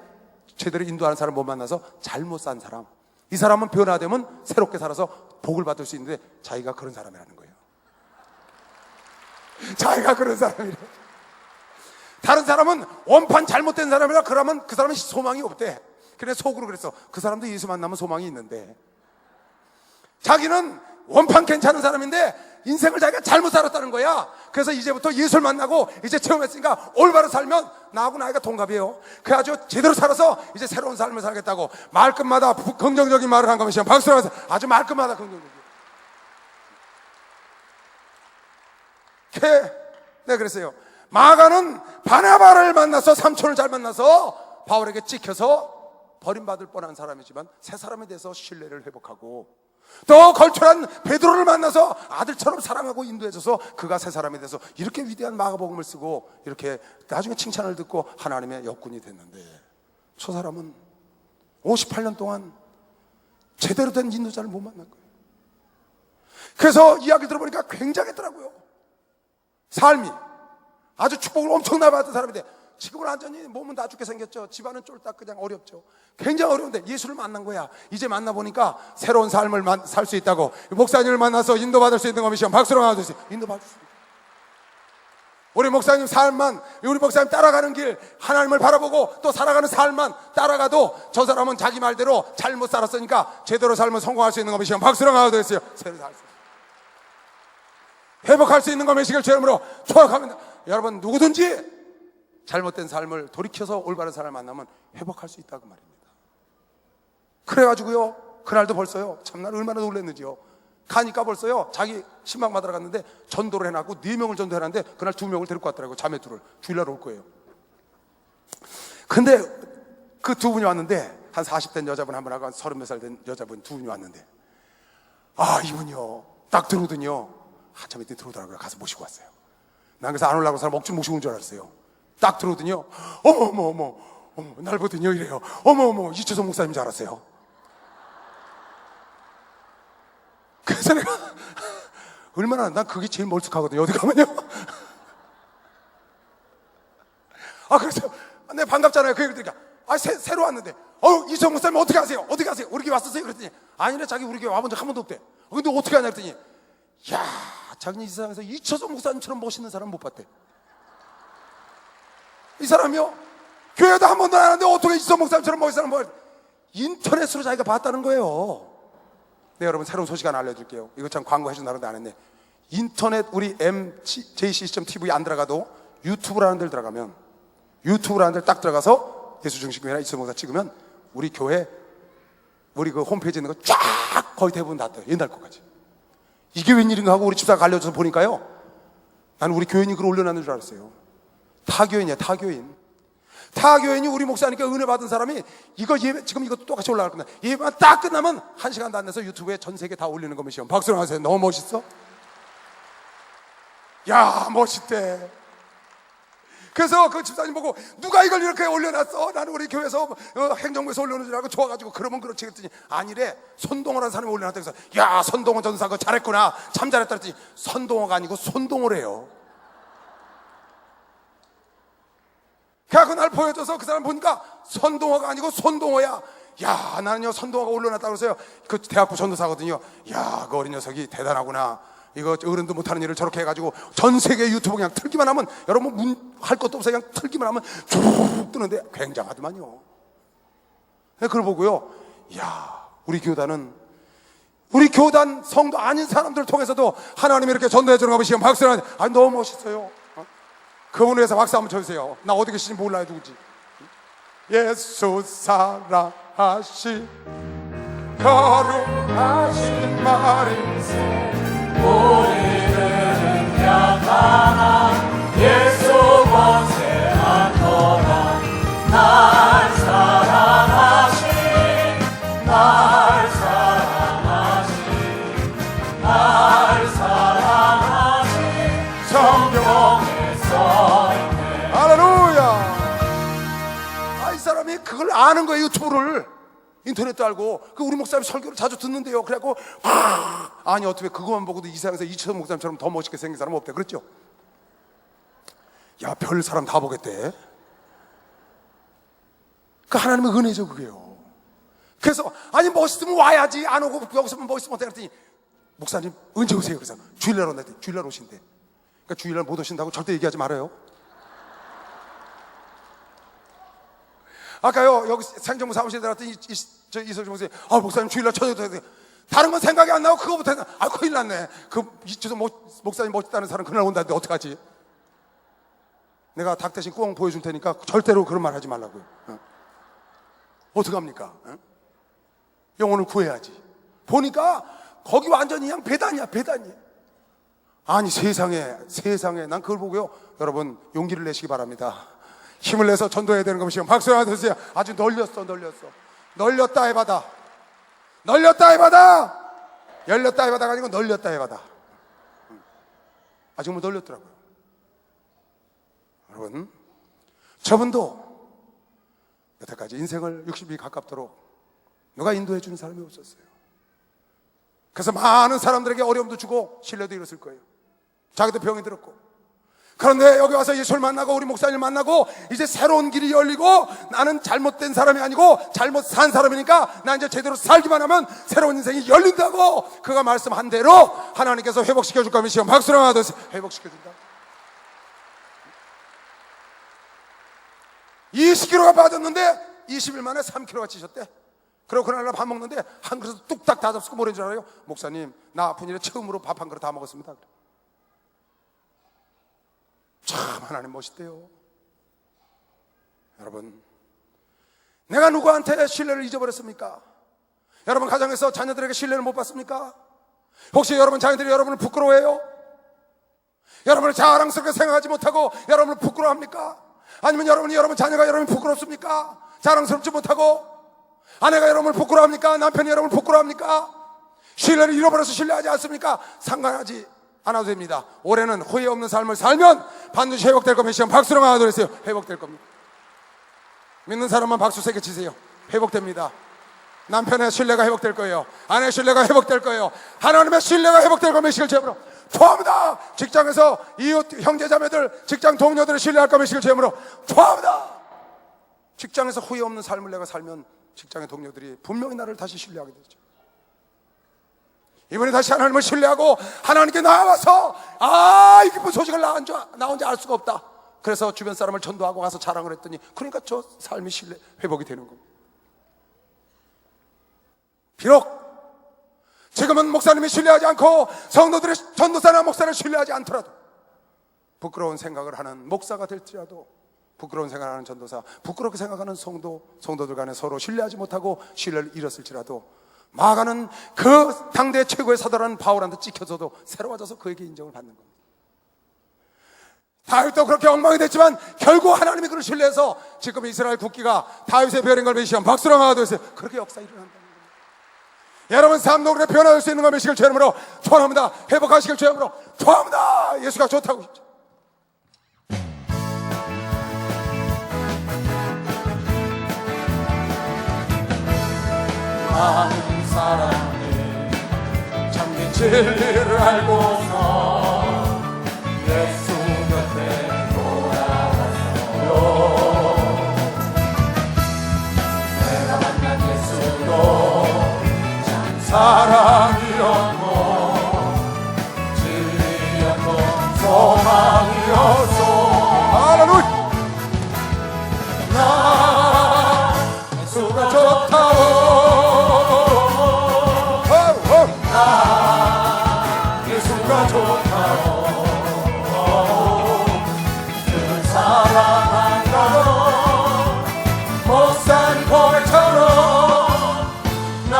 제대로 인도하는 사람 못 만나서 잘못 산 사람, 이 사람은 변화되면 새롭게 살아서 복을 받을 수 있는데 자기가 그런 사람이라는 거예요. 자기가 그런 사람이래. 다른 사람은 원판 잘못된 사람이라 그러면 그 사람은 소망이 없대. 그래 속으로 그랬어. 그 사람도 예수 만나면 소망이 있는데 자기는 원판 괜찮은 사람인데 인생을 자기가 잘못 살았다는 거야. 그래서 이제부터 예수를 만나고 이제 체험했으니까 올바로 살면 나하고 나이가 동갑이에요. 그래가지고 제대로 살아서 이제 새로운 삶을 살겠다고 말끝마다 긍정적인 말을 한 거면 박수를 하면서 아주 말끝마다 긍정적이에요. 네, 그랬어요. 마가는 바나바를 만나서 삼촌을 잘 만나서 바울에게 찍혀서 버림받을 뻔한 사람이지만 새 사람에 대해서 신뢰를 회복하고 또 걸출한 베드로를 만나서 아들처럼 사랑하고 인도해줘서 그가 새 사람에 대해서 이렇게 위대한 마가복음을 쓰고 이렇게 나중에 칭찬을 듣고 하나님의 역군이 됐는데 저 사람은 58년 동안 제대로 된 인도자를 못 만난 거예요. 그래서 이야기 들어보니까 굉장했더라고요. 삶이 아주 축복을 엄청나게 받은 사람인데 지금은 완전히 몸은 다 죽게 생겼죠. 집안은 쫄딱 그냥 어렵죠. 굉장히 어려운데 예수를 만난 거야. 이제 만나보니까 새로운 삶을 살 수 있다고. 목사님을 만나서 인도받을 수 있는 거미션 박수로 나와주세요. 인도받을 수 있어요. 우리 목사님 삶만, 우리 목사님 따라가는 길 하나님을 바라보고 또 살아가는 삶만 따라가도 저 사람은 자기 말대로 잘못 살았으니까 제대로 살면 성공할 수 있는 거미션 박수로 나와주세요. 새로 살 수 있어요. 회복할 수 있는 거미션을 제 이름으로 초락합니다. 여러분 누구든지 잘못된 삶을 돌이켜서 올바른 사람을 만나면 회복할 수 있다고 말입니다. 그래가지고요 그날도 벌써요 참날 얼마나 놀랐는지요. 가니까 벌써요 자기 신방 받으러 갔는데 전도를 해놨고 4명을 전도해놨는데 그날 2명을 데리고 왔더라고요. 자매 둘을. 주일날 올 거예요. 근데 그 두 분이 왔는데 한 40된 여자분 한 분하고 한 30몇 살 된 여자분 두 분이 왔는데 이분이요 딱 들어오더니요 한참 있더니 들어오더라고요. 가서 모시고 왔어요. 난 그래서 안 올라가고 사람 억지로 모시고 온 줄 알았어요. 딱 들어오더니요 어머 날 보더니요 이래요. 어머 이채성 목사님인 줄 알았어요. 그래서 내가 얼마나 난 그게 제일 멀쑥하거든요. 어디 가면요. 그래서 내가 반갑잖아요. 그 얘기를 들으니까 새로 왔는데 이채성 목사님 어떻게 하세요? 어떻게 하세요? 우리 교회 왔었어요? 그랬더니 아니래 자기 우리 교회 와본 적 한 번도 없대. 근데 어떻게 하냐 그랬더니 야 자기는 이 세상에서 이채성 목사님처럼 멋있는 사람 못 봤대. 이 사람이요 교회도 한 번도 안 하는데 어떻게 이채성 목사님처럼 멋있는 사람 인터넷으로 자기가 봤다는 거예요. 네, 여러분 새로운 소식 하나 알려줄게요. 이거 참 광고해준다는데 안 했네. 인터넷 우리 mjc.tv 안 들어가도 유튜브라는 데를 들어가면, 유튜브라는 데를 딱 들어가서 예수중심교회나 이수정 목사 찍으면 우리 교회 우리 그 홈페이지에 있는 거 쫙 거의 대부분 다 떠요. 옛날 거까지. 이게 웬일인가 하고 우리 집사가 알려줘서 보니까요, 나는 우리 교인이 그걸 올려놨는 줄 알았어요. 타교인이야, 타교인. 타교인이 우리 목사님께 은혜 받은 사람이 이거 예배, 지금 이것도 똑같이 올라갈 겁니다. 예배만 딱 끝나면 1시간도 안 돼서 유튜브에 전 세계 다 올리는 거면 시험. 박수로 하세요. 너무 멋있어? 야, 멋있대. 그래서 그 집사님 보고 누가 이걸 이렇게 올려놨어? 나는 우리 교회에서 행정부에서 올려놓은 줄 알고 좋아가지고 그러면 그렇지 그랬더니 아니래. 손동호라는 사람이 올려놨다. 그래서 야, 손동호 전사 그거 잘했구나, 참 잘했다 그랬더니 선동호가 아니고 손동호래요. 그래서 날 보여줘서 그 사람 보니까 선동호가 아니고 손동호야. 야, 나는요 선동호가 올려놨다고 그래서요, 그 대학부 전도사거든요. 야, 그 어린 녀석이 대단하구나. 이거 어른도 못하는 일을 저렇게 해가지고 전 세계 유튜브 그냥 틀기만 하면, 여러분 할 것도 없어 그냥 틀기만 하면 쭉 뜨는데 굉장하더만요. 그걸 보고요, 야, 우리 교단 성도 아닌 사람들을 통해서도 하나님이 이렇게 전도해 주는 거 보시면 박수를 하는데, 아, 너무 멋있어요. 그분을 위해서 박수 한번 쳐주세요. 나 어디 계신지 몰라요, 누구지. 예수 사랑하시 거룩하신 말이세, 우리들은 약하나 예수 권세하노라. 날 사랑하신, 날 사랑하신, 날 사랑하신 성경에 써있네. 할렐루야. 아, 이 사람이 그걸 아는 거예요. 유튜브를, 인터넷도 알고. 그 우리 목사님 설교를 자주 듣는데요. 그래갖고 아니 어떻게 그것만 보고도 이 세상에서 이철성 목사님처럼 더 멋있게 생긴 사람 없대. 그랬죠? 야, 별 사람 다 보겠대. 그 하나님의 은혜죠, 그게요. 그래서 아니 멋있으면 와야지, 안 오고 여기서만 멋있으면 어때 그랬더니 목사님 언제 오세요? 그래서 주일날 온대. 주일날 오신대. 그러니까 주일날 못 오신다고 절대 얘기하지 말아요. 아까요 여기 생정부 사무실에 들어갔더니 이설주 목사님, 아, 목사님 주일날 저녁도 해야 돼. 다른 건 생각이 안 나고 그거부터 했나? 아, 큰일 났네. 그 이철성 목사님 멋있다는 사람 그날 온다는데 어떡하지? 내가 닭 대신 꽁 보여줄 테니까 절대로 그런 말 하지 말라고요. 어떡합니까? 영혼을 구해야지. 보니까 거기 완전히 그냥 배단이야, 배단이야. 아니 세상에 난 그걸 보고요, 여러분 용기를 내시기 바랍니다. 힘을 내서 전도해야 되는 것이요. 박수 하나 주세요. 아주 널렸어. 널렸다 해바다. 널렸다 해바다. 열렸다 해바다가 아니고 널렸다 해바다. 정말 널렸더라고요. 여러분, 저분도 여태까지 인생을 60이 가깝도록 누가 인도해 주는 사람이 없었어요. 그래서 많은 사람들에게 어려움도 주고 신뢰도 잃었을 거예요. 자기도 병이 들었고. 그런데 여기 와서 예수를 만나고 우리 목사님을 만나고 이제 새로운 길이 열리고, 나는 잘못된 사람이 아니고 잘못 산 사람이니까 나 이제 제대로 살기만 하면 새로운 인생이 열린다고 그가 말씀한 대로 하나님께서 회복시켜 줄 겁니다. 시험 박수로 하나 더 회복시켜 준다. 20kg가 빠졌는데 20일 만에 3kg가 찌셨대. 그리고 그날 밥 먹는데 한 그릇 뚝딱 다 잡수고 뭐라는 줄 알아요? 목사님, 나 아픈 일에 처음으로 밥 한 그릇 다 먹었습니다. 참 하나님 멋있대요. 여러분, 내가 누구한테 신뢰를 잊어버렸습니까? 여러분 가정에서 자녀들에게 신뢰를 못 받습니까? 혹시 여러분 자녀들이 여러분을 부끄러워해요? 여러분을 자랑스럽게 생각하지 못하고 여러분을 부끄러워합니까? 아니면 여러분 자녀가 여러분을 부끄럽습니까? 자랑스럽지 못하고. 아내가 여러분을 부끄러워합니까? 남편이 여러분을 부끄러워합니까? 신뢰를 잃어버려서 신뢰하지 않습니까? 상관하지 않아도 됩니다. 올해는 후회 없는 삶을 살면 반드시 회복될 겁니다. 시험 박수로 하나 드렸어요. 회복될 겁니다. 믿는 사람만 박수 세게 치세요. 회복됩니다. 남편의 신뢰가 회복될 거예요. 아내의 신뢰가 회복될 거예요. 하나님의 신뢰가 회복될 겁니다. 시길 제물로 축복합니다. 직장에서 이웃 형제자매들, 직장 동료들을 신뢰할 겁니다. 시길 제물로 축복합니다. 직장에서 후회 없는 삶을 내가 살면 직장의 동료들이 분명히 나를 다시 신뢰하게 되죠. 이번에 다시 하나님을 신뢰하고 하나님께 나와서 이 기쁜 소식을 나 혼자 알 수가 없다. 그래서 주변 사람을 전도하고 가서 자랑을 했더니, 그러니까 저 삶이 신뢰 회복이 되는 겁니다. 비록 지금은 목사님이 신뢰하지 않고 성도들의 전도사나 목사를 신뢰하지 않더라도, 부끄러운 생각을 하는 목사가 될지라도, 부끄러운 생각을 하는 전도사, 부끄럽게 생각하는 성도들 간에 서로 신뢰하지 못하고 신뢰를 잃었을지라도, 마가는 그 당대 최고의 사도라는 바울한테 찍혀서도 새로워져서 그에게 인정을 받는 겁니다. 다윗도 그렇게 엉망이 됐지만 결국 하나님이 그를 신뢰해서 지금 이스라엘 국기가 다윗의 별인 걸 메시한 박수랑아가 되었어요. 그렇게 역사 일어난다는 겁니다. 여러분 삶 녹음에 변화될 수 있는 걸 메시길 주님으로 축원합니다. 회복하시길 주님으로 축원합니다. 예수가 좋다고. 많은 사람들 참된 진리를 알고서 예수 곁에 돌아왔어요. 내가 만난 예수도 참 사랑이었고 진리였고 소망이었소. 할렐루야. 나 예수가 좋다오. 예수가 좋다오. 그를 사랑한다고 목사님 고백처럼 나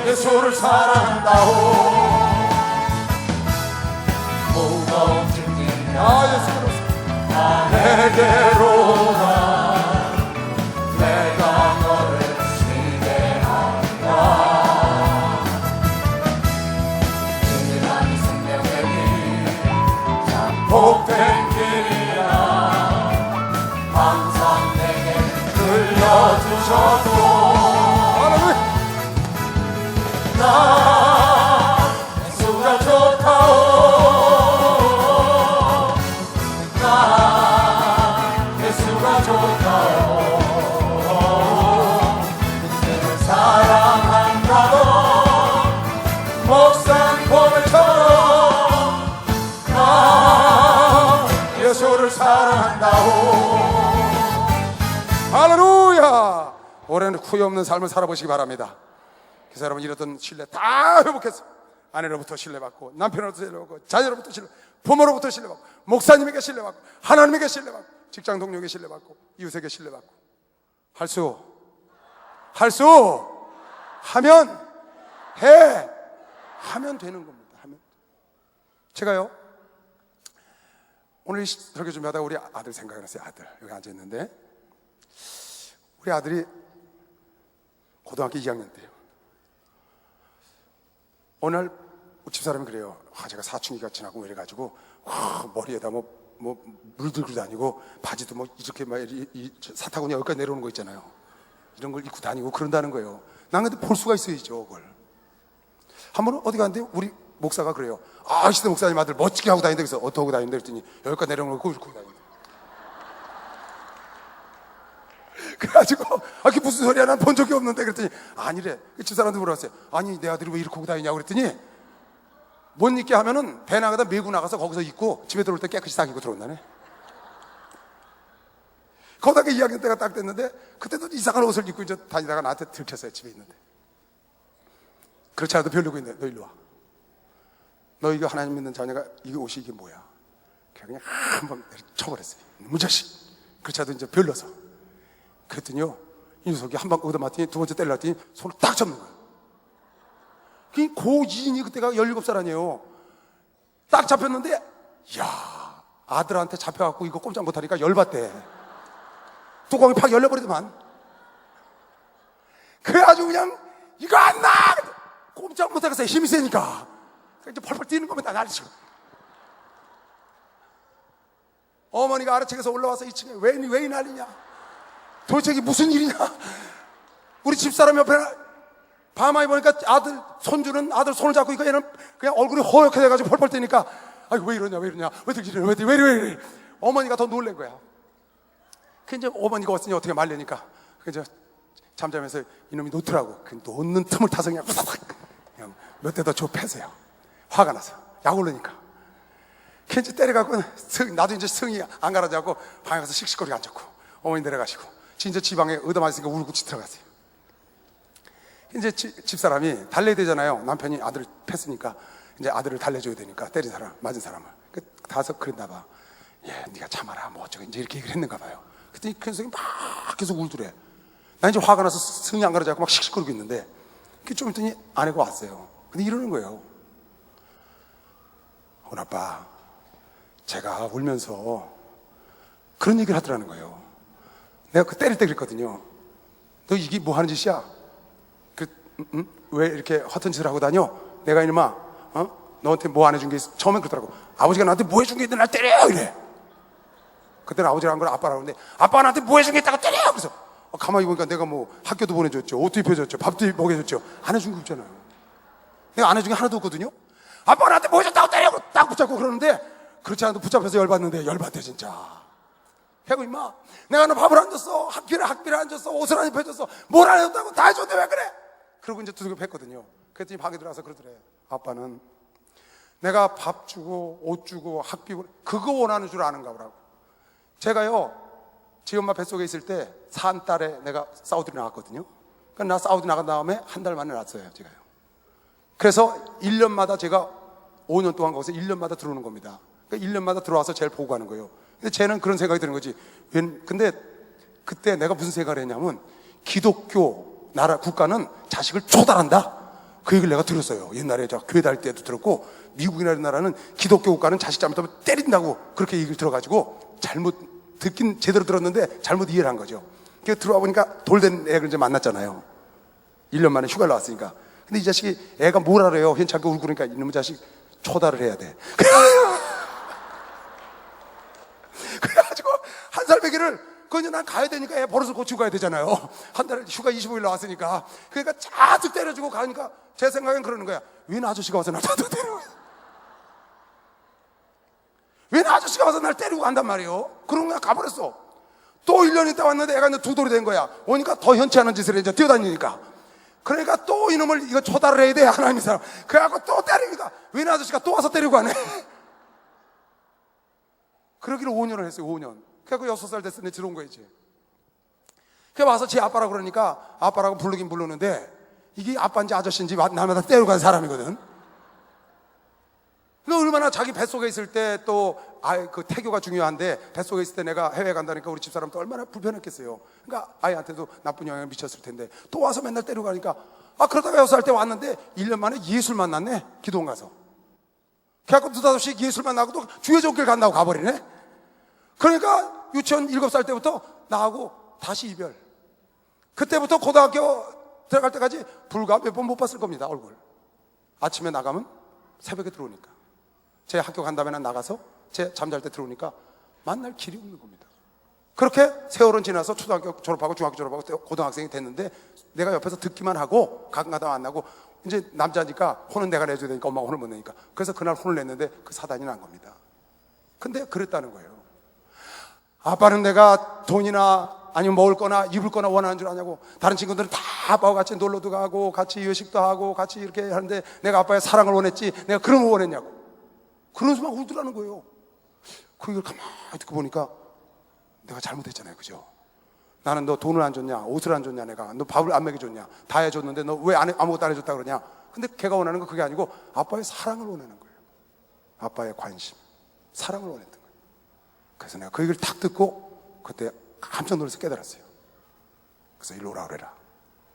예수를 사랑한다오. 무거운 짐이야 예수로 내게로 와. 내가 너를 쉬게 하리라. 복된 길이야. 항상 내게 들려주셔도 나 예수가 좋다오. 나 예수가 좋다오. 그를 사랑한다고 목사님 고백처럼 예수를 사랑한다오. 할렐루야. 올해는 후회 없는 삶을 살아보시기 바랍니다. 그래서 여러분 잃었던 신뢰 다 회복해서 아내로부터 신뢰받고, 남편으로부터 신뢰받고, 자녀로부터 신뢰받고, 부모로부터 신뢰받고, 목사님에게 신뢰받고, 하나님에게 신뢰받고, 직장 동료에게 신뢰받고, 이웃에게 신뢰받고, 할 수 하면 되는 겁니다. 제가요 오늘 설교 준비하다가 우리 아들 생각이 났어요. 아들 여기 앉아 있는데, 우리 아들이 고등학교 2학년 때요. 어느 날 집사람이 그래요. 제가 사춘기가 지나고 이래가지고 머리에다 뭐 물 들고 다니고, 바지도 뭐 이렇게 막 사타구니 여기까지 내려오는 거 있잖아요. 이런 걸 입고 다니고 그런다는 거예요. 난 근데 볼 수가 있어야죠. 그걸 한번 어디 갔는데 우리 목사가 그래요. 아, 시대 목사님 아들 멋지게 하고 다닌다. 그래서 어떻게 하고 다닌다 그랬더니 여기까지 내려오는 거 그걸 입고 다닌다. 그래가지고 그게 무슨 소리야, 난 본 적이 없는데 그랬더니 아니래. 집사람한테 물어봤어요. 아니 내 아들이 왜 이렇게 하고 다니냐고 그랬더니 못 입게 하면은 배 나가다 메고 나가서 거기서 입고 집에 들어올 때 깨끗이 닦이고 들어온다네. 고등학교 2학년 때가 딱 됐는데 그때도 이상한 옷을 입고 이제 다니다가 나한테 들켰어요. 집에 있는데. 그렇지 않아도 별로고 있네. 너 일로 와. 너 이거 하나님 믿는 자녀가 이 옷이 이게 뭐야? 그냥 한번 쳐버렸어요. 무자식. 그렇지 않아도 이제 별로서. 그랬더니요, 이 녀석이 한 방 얻어맞더니 두 번째 때리려더니 손을 딱 잡는 거예요. 그 고2인이 그때가 17살 아니에요. 딱 잡혔는데, 야, 아들한테 잡혀갖고 이거 꼼짝 못하니까 열받대. 뚜껑이 팍 열려버리더만. 그래가지고 그냥 이거 안 나! 꼼짝 못하겠어요. 힘이 세니까. 이제 펄펄 뛰는 겁니다. 난리치고. 어머니가 아래층에서 올라와서 2층에 왜 이 난리냐? 도대체 이게 무슨 일이냐? 우리 집사람 옆에 밤하에 보니까 아들 손주는 아들 손을 잡고 있고 얘는 그냥 얼굴이 허옇게 돼가지고 펄펄 뛰니까 아이고 왜 이러냐 왜 이러냐 왜 이래 어머니가 더 놀란 거야. 그 이제 어머니가 왔으니 어떻게 말려니까 그 이제 잠자면서 이놈이 놓더라고. 그 놓는 틈을 타서 그냥 몇 대 더 좁혀서요. 화가 나서 약 올르니까 그 이제 때려갖고 나도 이제 성이 안 가라지고 방에 가서 씩씩거리고 앉았고 어머니 내려가시고 진짜 지방에 얻어맞으니까 울고 들어갔어요. 이제 집사람이 달래야 되잖아요. 남편이 아들을 팼으니까 이제 아들을 달래줘야 되니까 때린 사람, 맞은 사람을. 다서 그랬나 봐. 예, 네가 참아라, 뭐 어쩌고 이제 이렇게 얘기를 했는가 봐요. 그랬더니 그 선생님이 막 계속 울더래. 나 이제 화가 나서 승이 안 가라져갖고 막 씩씩거리고 있는데 좀 있더니 아내가 왔어요. 근데 이러는 거예요. 오늘 아빠, 제가 울면서 그런 얘기를 하더라는 거예요. 내가 그 때릴 때 그랬거든요. 너 이게 뭐 하는 짓이야? 왜 이렇게 허튼 짓을 하고 다녀? 내가 이놈아, 너한테 뭐 안 해준 게 있어? 처음엔 그러더라고. 아버지가 나한테 뭐 해준 게 있는데 날 때려! 이래. 그때는 아버지가 한 걸 아빠라고 하는데, 아빠가 나한테 뭐 해준 게 있다고 때려! 그래서 가만히 보니까 내가 뭐 학교도 보내줬죠, 옷도 입혀줬죠, 밥도 먹여줬죠. 안 해준 게 없잖아요. 내가 안 해준 게 하나도 없거든요. 아빠가 나한테 뭐 해줬다고 때려! 딱 붙잡고 그러는데, 그렇지 않아도 붙잡혀서 열받는데 열받대 진짜. 해고 임마, 내가 너 밥을 안 줬어, 학비를 안 줬어, 옷을 안 입혀줬어, 뭘 안 해줬다고 다 해줬는데 왜 그래? 그러고 이제 두들겨 팼거든요. 그랬더니 방에 들어가서 그러더래. 아빠는 내가 밥 주고 옷 주고 학비 그거 원하는 줄 아는가 보라고. 제가요, 지 엄마 뱃속에 있을 때 산 달에 내가 사우디로 나갔거든요. 그러니까 나 사우디 나간 다음에 한 달 만에 났어요, 제가요. 그래서 1년마다 제가 5년 동안 거기서 1년마다 들어오는 겁니다. 그러니까 1년마다 들어와서 쟤를 보고 가는 거예요. 근데 쟤는 그런 생각이 드는 거지. 근데 그때 내가 무슨 생각을 했냐면, 기독교 나라 국가는 자식을 초달한다, 그 얘기를 내가 들었어요. 옛날에 저 교회 다닐 때도 들었고, 미국이나 이런 나라는 기독교 국가는 자식 잘못하면 때린다고 그렇게 얘기를 들어가지고 잘못 듣긴 제대로 들었는데 잘못 이해를 한 거죠. 그래서 들어와 보니까 돌된 애를 이제 만났잖아요. 1년 만에 휴가를 나왔으니까. 근데 이 자식이 애가 뭘 알아요? 괜찮게 울고 그러니까 이놈의 자식 초달을 해야 돼. 그래가지고 한 살 배기를 그냥 난 가야 되니까 애 버릇을 고치고 가야 되잖아요. 한 달에 휴가 25일 나왔으니까. 그러니까 자득 때려주고 가니까 제 생각엔 그러는 거야. 왜 나 아저씨가 와서 날 자득 때려? 왜 나 아저씨가 와서 날 때리고 간단 말이에요? 그런 거야. 가버렸어. 또 1년 있다 왔는데 애가 이제 두 돌이 된 거야. 오니까 더 현치 않은 짓을 해, 이제 뛰어다니니까. 그러니까 또 이놈을 이거 초달을 해야 돼, 하나님 사람. 그래갖고 또 때리니까 왜 나 아저씨가 또 와서 때리고 가네? 그러기를 5년을 했어요. 5년. 그래갖고 6살 됐으니 들어온 거야 이제. 그래 와서 제 아빠라고 그러니까 아빠라고 부르긴 부르는데, 이게 아빠인지 아저씨인지 날마다 때리고 간 사람이거든. 근데 얼마나 자기 뱃속에 있을 때 또 그 태교가 중요한데, 뱃속에 있을 때 내가 해외 간다니까 우리 집사람도 얼마나 불편했겠어요. 그러니까 아이한테도 나쁜 영향을 미쳤을 텐데, 또 와서 맨날 때리고 가니까, 그러다가 6살 때 왔는데 1년 만에 예술 만났네, 기도원 가서. 그래갖고 느닷없이 예술 만나고도 주의 종길 간다고 가버리네. 그러니까 유치원 7살 때부터 나하고 다시 이별. 그때부터 고등학교 들어갈 때까지 불과 몇 번 못 봤을 겁니다, 얼굴. 아침에 나가면 새벽에 들어오니까, 제 학교 간 다음에는 나가서 제 잠잘 때 들어오니까 만날 길이 없는 겁니다. 그렇게 세월은 지나서 초등학교 졸업하고 중학교 졸업하고 고등학생이 됐는데, 내가 옆에서 듣기만 하고 가끔가다 만나고, 이제 남자니까 혼은 내가 내줘야 되니까 엄마가 혼을 못 내니까, 그래서 그날 혼을 냈는데 그 사단이 난 겁니다. 근데 그랬다는 거예요. 아빠는 내가 돈이나 아니면 먹을 거나 입을 거나 원하는 줄 아냐고. 다른 친구들은 다 아빠와 같이 놀러도 가고 같이 외식도 하고 같이 이렇게 하는데, 내가 아빠의 사랑을 원했지 내가 그런 걸 원했냐고. 그러면서 막 울더라는 거예요. 그 얘기를 가만히 듣고 보니까 내가 잘못했잖아요, 그죠? 나는 너 돈을 안 줬냐, 옷을 안 줬냐, 내가 너 밥을 안 먹여줬냐, 다 해줬는데 너 왜 아무것도 안 해줬다 그러냐. 근데 걔가 원하는 건 그게 아니고 아빠의 사랑을 원하는 거예요. 아빠의 관심, 사랑을 원했던 거예요. 그래서 내가 그 얘기를 딱 듣고 그때 깜짝 놀라서 깨달았어요. 그래서 일로 오라 그래라.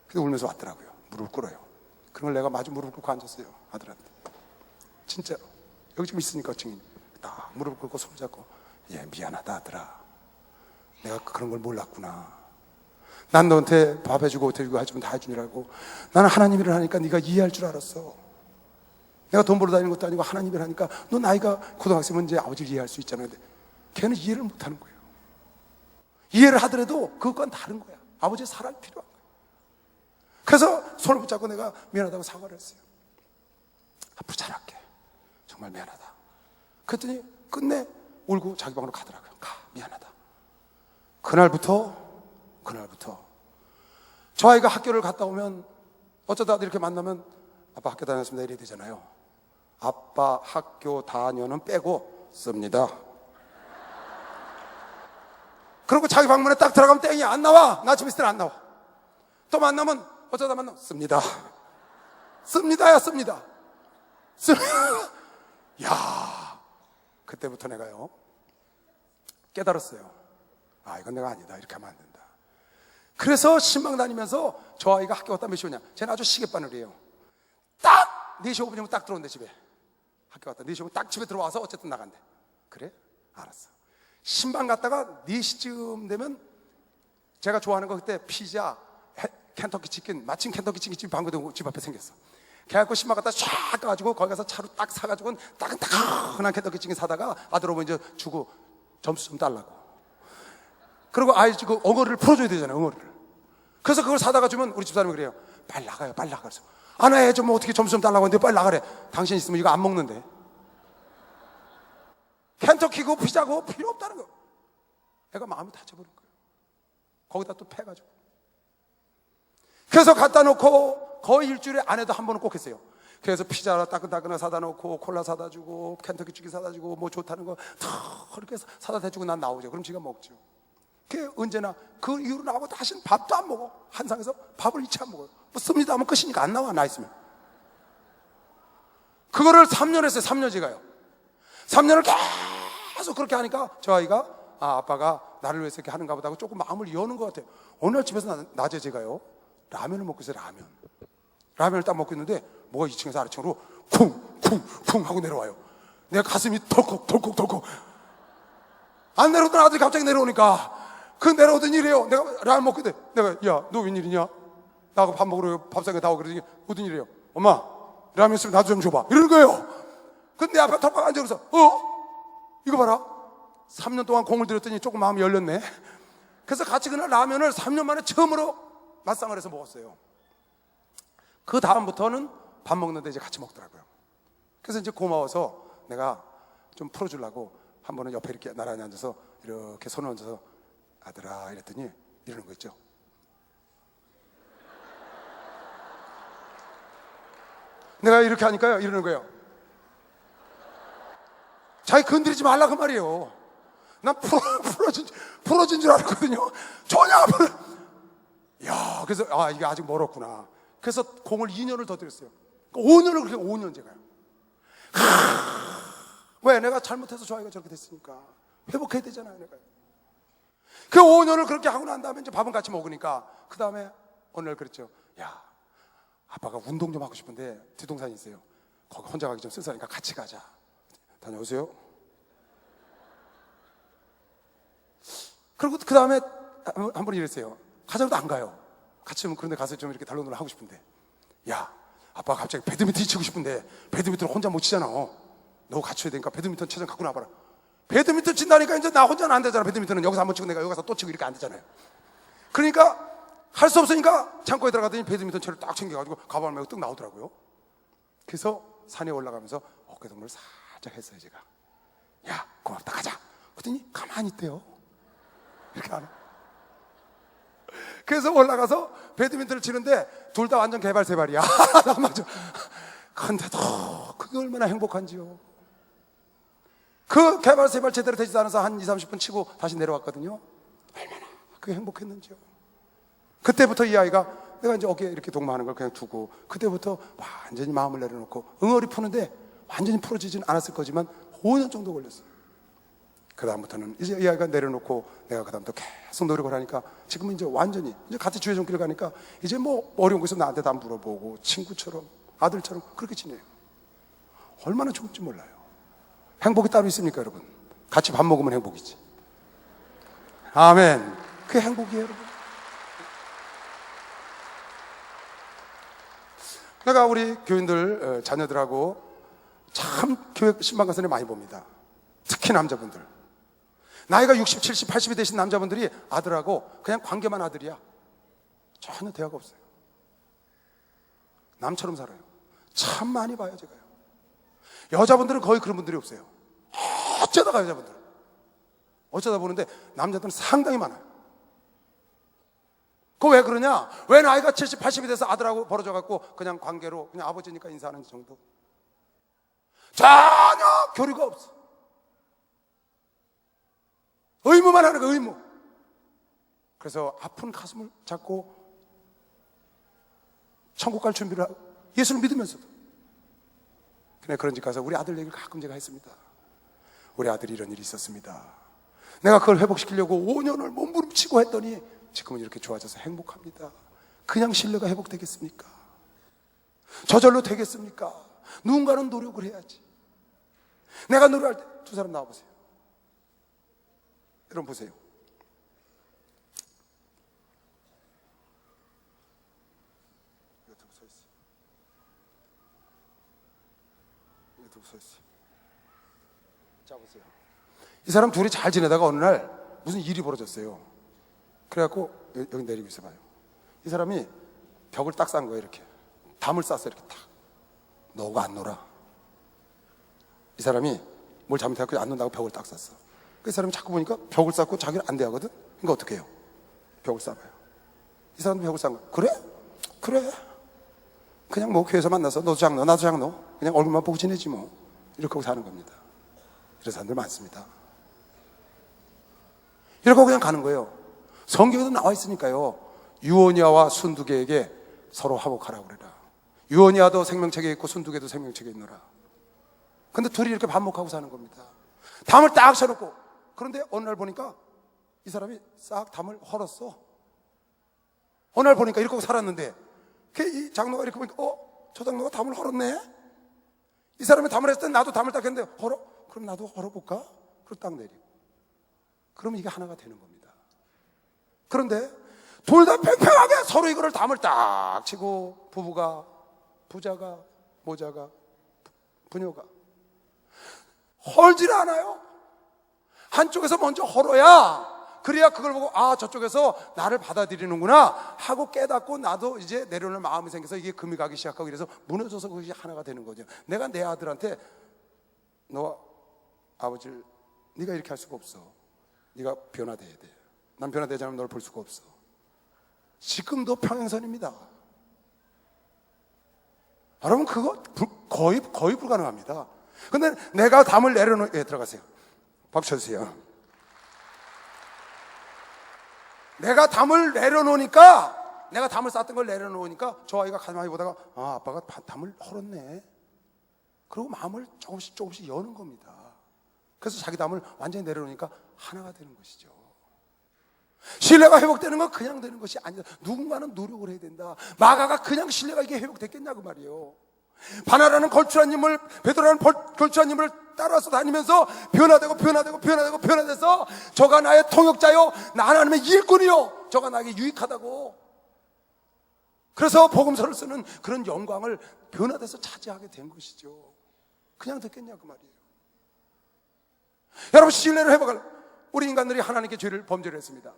근데 울면서 왔더라고요. 무릎을 꿇어요. 그런 걸 내가 마주 무릎을 꿇고 앉았어요, 아들한테. 진짜로. 여기 좀 있으니까 증인. 딱 무릎을 꿇고 손잡고, 예, 미안하다 아들아, 내가 그런 걸 몰랐구나. 난 너한테 밥 해주고 옷 해주고 해주면 다 해주니라고. 나는 하나님이를 하니까 네가 이해할 줄 알았어. 내가 돈 벌어 다니는 것도 아니고 하나님이를 하니까, 너 나이가 고등학생이면 이제 아버지를 이해할 수 있잖아. 근데 걔는 이해를 못하는 거예요. 이해를 하더라도 그것과는 다른 거야. 아버지의 사랑이 필요한 거야. 그래서 손을 붙잡고 내가 미안하다고 사과를 했어요. 앞으로 잘할게, 정말 미안하다. 그랬더니 끝내 울고 자기 방으로 가더라고요. 가, 미안하다. 그날부터 저 아이가 학교를 갔다 오면 어쩌다 이렇게 만나면 아빠 학교 다녔습니다 이래야 되잖아요. 아빠 학교 다녀는 빼고 씁니다. 그리고 자기 방문에 딱 들어가면 땡이 안 나와. 나 좀 있을 때는 안 나와. 또 만나면 어쩌다 만나? 씁니다. 씁니다야, 씁니다. 야, 그때부터 내가요 깨달았어요. 아, 이건 내가 아니다. 이렇게 하면 안 된다. 그래서 신방 다니면서 저 아이가 학교 갔다 몇 시 오냐? 쟤는 아주 시계바늘이에요. 딱 4시 5분이면 딱 들어온대. 집에 학교 갔다 4시 5분 딱 집에 들어와서 어쨌든 나간대. 그래? 알았어. 신방 갔다가 4시쯤 되면 제가 좋아하는 거 그때 피자, 켄터키 치킨, 마침 켄터키 치킨집이 방구동 집 앞에 생겼어. 그래갖고 신방 갔다 쫙 가가지고 거기 가서 차로 딱 사가지고 따끈따끈한 켄터키 치킨 사다가 아들 오면 이제 주고 점수 좀 달라고. 그리고 아이 그 엉어리를 풀어줘야 되잖아요. 엉어리를. 그래서 그걸 사다가 주면 우리 집사람이 그래요. 빨리 나가요. 빨리 나가. 그래서 안 해. 좀 어떻게 점수 좀 달라고 하는데 빨리 나가래. 당신 있으면 이거 안 먹는데. 켄터키고 피자고 필요 없다는 거. 애가 마음이 다쳐버린 거예요. 거기다 또 패가지고. 그래서 갖다 놓고 거의 일주일에 안 해도 한 번은 꼭 했어요. 그래서 피자 따끈따끈하게 사다 놓고 콜라 사다 주고 켄터키 치킨 사다 주고 뭐 좋다는 거 다 그렇게 사다 대주고 난 나오죠. 그럼 지가 먹죠. 그게 언제나 그 이후로 나하고 다시는 밥도 안 먹어. 한상에서 밥을 이치 안 먹어요. 뭐 씁니다 하면 끝이니까 안 나와. 나 있으면. 그거를 3년 했어요. 3년 제가요. 3년을 계속 그렇게 하니까 저 아이가 아빠가 나를 위해서 이렇게 하는가 보다 하고 조금 마음을 여는 것 같아요. 어느 날 집에서 낮에 제가요 라면을 먹고 있어요. 라면을 딱 먹고 있는데 뭐가 2층에서 아래층으로 쿵쿵쿵 하고 내려와요. 내 가슴이 덜컥덜컥덜컥. 안 내려오던 아들이 갑자기 내려오니까 그 내려오더니 이래요. 내가 라면 먹고 있는데 내가 야 너 웬일이냐? 나하고 밥 먹으러 밥상에 다 오고 그러더니 무슨 일이에요? 엄마 라면 있으면 나도 좀 줘봐 이러는 거예요. 근데 내 앞에 턱박 앉아서 이거 봐라. 3년 동안 공을 들였더니 조금 마음이 열렸네. 그래서 같이 그날 라면을 3년 만에 처음으로 맛상을 해서 먹었어요. 그 다음부터는 밥 먹는데 이제 같이 먹더라고요. 그래서 이제 고마워서 내가 좀 풀어주려고 한 번은 옆에 이렇게 나란히 앉아서 이렇게 손을 얹어서 아들아 이랬더니 이러는 거 있죠. 내가 이렇게 하니까요 이러는 거예요. 자기 건드리지 말라 그 말이에요. 난 풀어진 줄 알았거든요. 전혀 안 풀어. 야, 그래서 이게 아직 멀었구나. 그래서 공을 2년을 더 들였어요. 5년을 그렇게 5년 제가요. 왜? 내가 잘못해서 저 아이가 저렇게 됐으니까 회복해야 되잖아요. 내가 그 5년을 그렇게 하고 난 다음에 이제 밥은 같이 먹으니까 그 다음에 어느 날 그랬죠. 야, 아빠가 운동 좀 하고 싶은데 뒷동산이 있어요. 거기 혼자 가기 좀 쓸쓸하니까 같이 가자. 다녀오세요. 그리고 그 다음에 한 번 이랬어요. 가자고도 안 가요. 같이 오면 그런데 가서 좀 이렇게 달롱달롱 하고 싶은데 야, 아빠가 갑자기 배드민턴 치고 싶은데 배드민턴을 혼자 못 치잖아. 너 같이 해야 되니까 배드민턴 채장 갖고 나와봐라. 배드민턴 친다니까 이제 나 혼자는 안 되잖아. 배드민턴은 여기서 한번 치고 내가 여기 가서 또 치고 이렇게 안 되잖아요. 그러니까 할 수 없으니까 창고에 들어가더니 배드민턴 채를 딱 챙겨가지고 가방을 메고 뚝 나오더라고요. 그래서 산에 올라가면서 어깨동무를 살짝 했어요. 제가 야 고맙다 가자. 그랬더니 가만히 있대요. 이렇게 안 해. 그래서 올라가서 배드민턴을 치는데 둘 다 완전 개발세발이야. 맞아. 근데도 그게 얼마나 행복한지요. 그 개발세발 제대로 되지도 않아서 한 20-30분 치고 다시 내려왔거든요. 얼마나 그게 행복했는지요. 그때부터 이 아이가 내가 이제 어깨에 이렇게 동무하는 걸 그냥 두고 그때부터 완전히 마음을 내려놓고 응어리 푸는데 완전히 풀어지진 않았을 거지만 5년 정도 걸렸어요. 그 다음부터는 이제 이 아이가 내려놓고 내가 그 다음부터 계속 노력을 하니까 지금은 이제 완전히 이제 같이 주의종길을 가니까 이제 뭐 어려운 거 있으면 나한테 다 물어보고 친구처럼 아들처럼 그렇게 지내요. 얼마나 좋은지 몰라요. 행복이 따로 있습니까 여러분? 같이 밥 먹으면 행복이지. 아멘. 그게 행복이에요 여러분. 내가 우리 교인들 자녀들하고 참 교회 신방 가서 많이 봅니다. 특히 남자분들 나이가 60, 70, 80이 되신 남자분들이 아들하고 그냥 관계만 아들이야. 전혀 대화가 없어요. 남처럼 살아요. 참 많이 봐요 제가요. 여자분들은 거의 그런 분들이 없어요. 어쩌다가 여자분들은 어쩌다 보는데 남자들은 상당히 많아요. 그거 왜 그러냐? 왜 나이가 70, 80이 돼서 아들하고 벌어져갖고 그냥 관계로 그냥 아버지니까 인사하는 정도. 전혀 교류가 없어. 의무만 하는 거야 의무. 그래서 아픈 가슴을 잡고 천국 갈 준비를 하고 예수를 믿으면서도. 그냥 그런 집 가서 우리 아들 얘기를 가끔 제가 했습니다. 우리 아들이 이런 일이 있었습니다. 내가 그걸 회복시키려고 5년을 몸부림치고 했더니 지금은 이렇게 좋아져서 행복합니다. 그냥 신뢰가 회복되겠습니까? 저절로 되겠습니까? 누군가는 노력을 해야지. 내가 노력할 때 두 사람 나와보세요. 여러분 보세요. 이거 두고 서 있어. 이거 두고 서 있어. 자 보세요. 이 사람 둘이 잘 지내다가 어느 날 무슨 일이 벌어졌어요. 그래갖고 여기 내리고 있어봐요. 이 사람이 벽을 딱 싼 거예요. 이렇게 담을 쌌어. 이렇게 탁. 너가 안 놀아. 이 사람이 뭘 잘못해갖고 안 논다고 벽을 딱 쌌어. 그 사람이 자꾸 보니까 벽을 쌓고 자기는 안 돼하거든. 그러니까 어떻게 해요? 벽을 쌓아요. 이 사람도 벽을 쌓은 거야. 그래 그냥 뭐 교회에서 만나서 너도 장로 나도 장로 그냥 얼굴만 보고 지내지 뭐. 이렇게 하고 사는 겁니다. 이런 사람들 많습니다. 이렇게 하고 그냥 가는 거예요. 성경에도 나와 있으니까요. 유오니아와 순두개에게 서로 화목하라고 그래라. 유오니아도 생명책에 있고 순두개도 생명책에 있노라. 근데 둘이 이렇게 반목하고 사는 겁니다. 담을 딱 쳐놓고. 그런데 어느 날 보니까 이 사람이 싹 담을 헐었어. 어느 날 보니까 이렇게 하고 살았는데 이 장로가 이렇게 보니까 저 장로가 담을 헐었네. 이 사람이 담을 했을 때 나도 담을 딱 했는데 헐어? 그럼 나도 헐어볼까? 그럼 딱 내리고. 그러면 이게 하나가 되는 겁니다. 그런데 둘 다 평평하게 서로 이거를 담을 딱 치고 부부가 부자가 모자가 부녀가 헐질 않아요. 한쪽에서 먼저 헐어야 그래야 그걸 보고 저쪽에서 나를 받아들이는구나 하고 깨닫고 나도 이제 내려오는 마음이 생겨서 이게 금이 가기 시작하고 이래서 무너져서 그것이 하나가 되는 거죠. 내가 내 아들한테 너 아버지를 네가 이렇게 할 수가 없어. 네가 변화돼야 돼. 난 변화되지 않으면 널 볼 수가 없어. 지금도 평행선입니다. 여러분 그거 거의 불가능합니다. 근데 내가 담을 들어가세요. 밥 쳐주세요. 내가 담을 내려놓으니까 내가 담을 쌓았던 걸 내려놓으니까 저 아이가 가만히 보다가 아빠가 담을 헐었네. 그리고 마음을 조금씩 여는 겁니다. 그래서 자기 담을 완전히 내려놓으니까 하나가 되는 것이죠. 신뢰가 회복되는 건 그냥 되는 것이 아니다. 누군가는 노력을 해야 된다. 마가가 그냥 신뢰가 이게 회복됐겠냐고 말이에요. 바나라는 걸출한 인물, 베드로라는 걸출한 인물을 따라서 다니면서 변화돼서 저가 나의 통역자요, 나 하나님의 일꾼이요, 저가 나에게 유익하다고. 그래서 복음서를 쓰는 그런 영광을 변화돼서 차지하게 된 것이죠. 그냥 됐겠냐고 말이에요. 여러분 신뢰를 회복할 우리 인간들이 하나님께 죄를 범죄를 했습니다.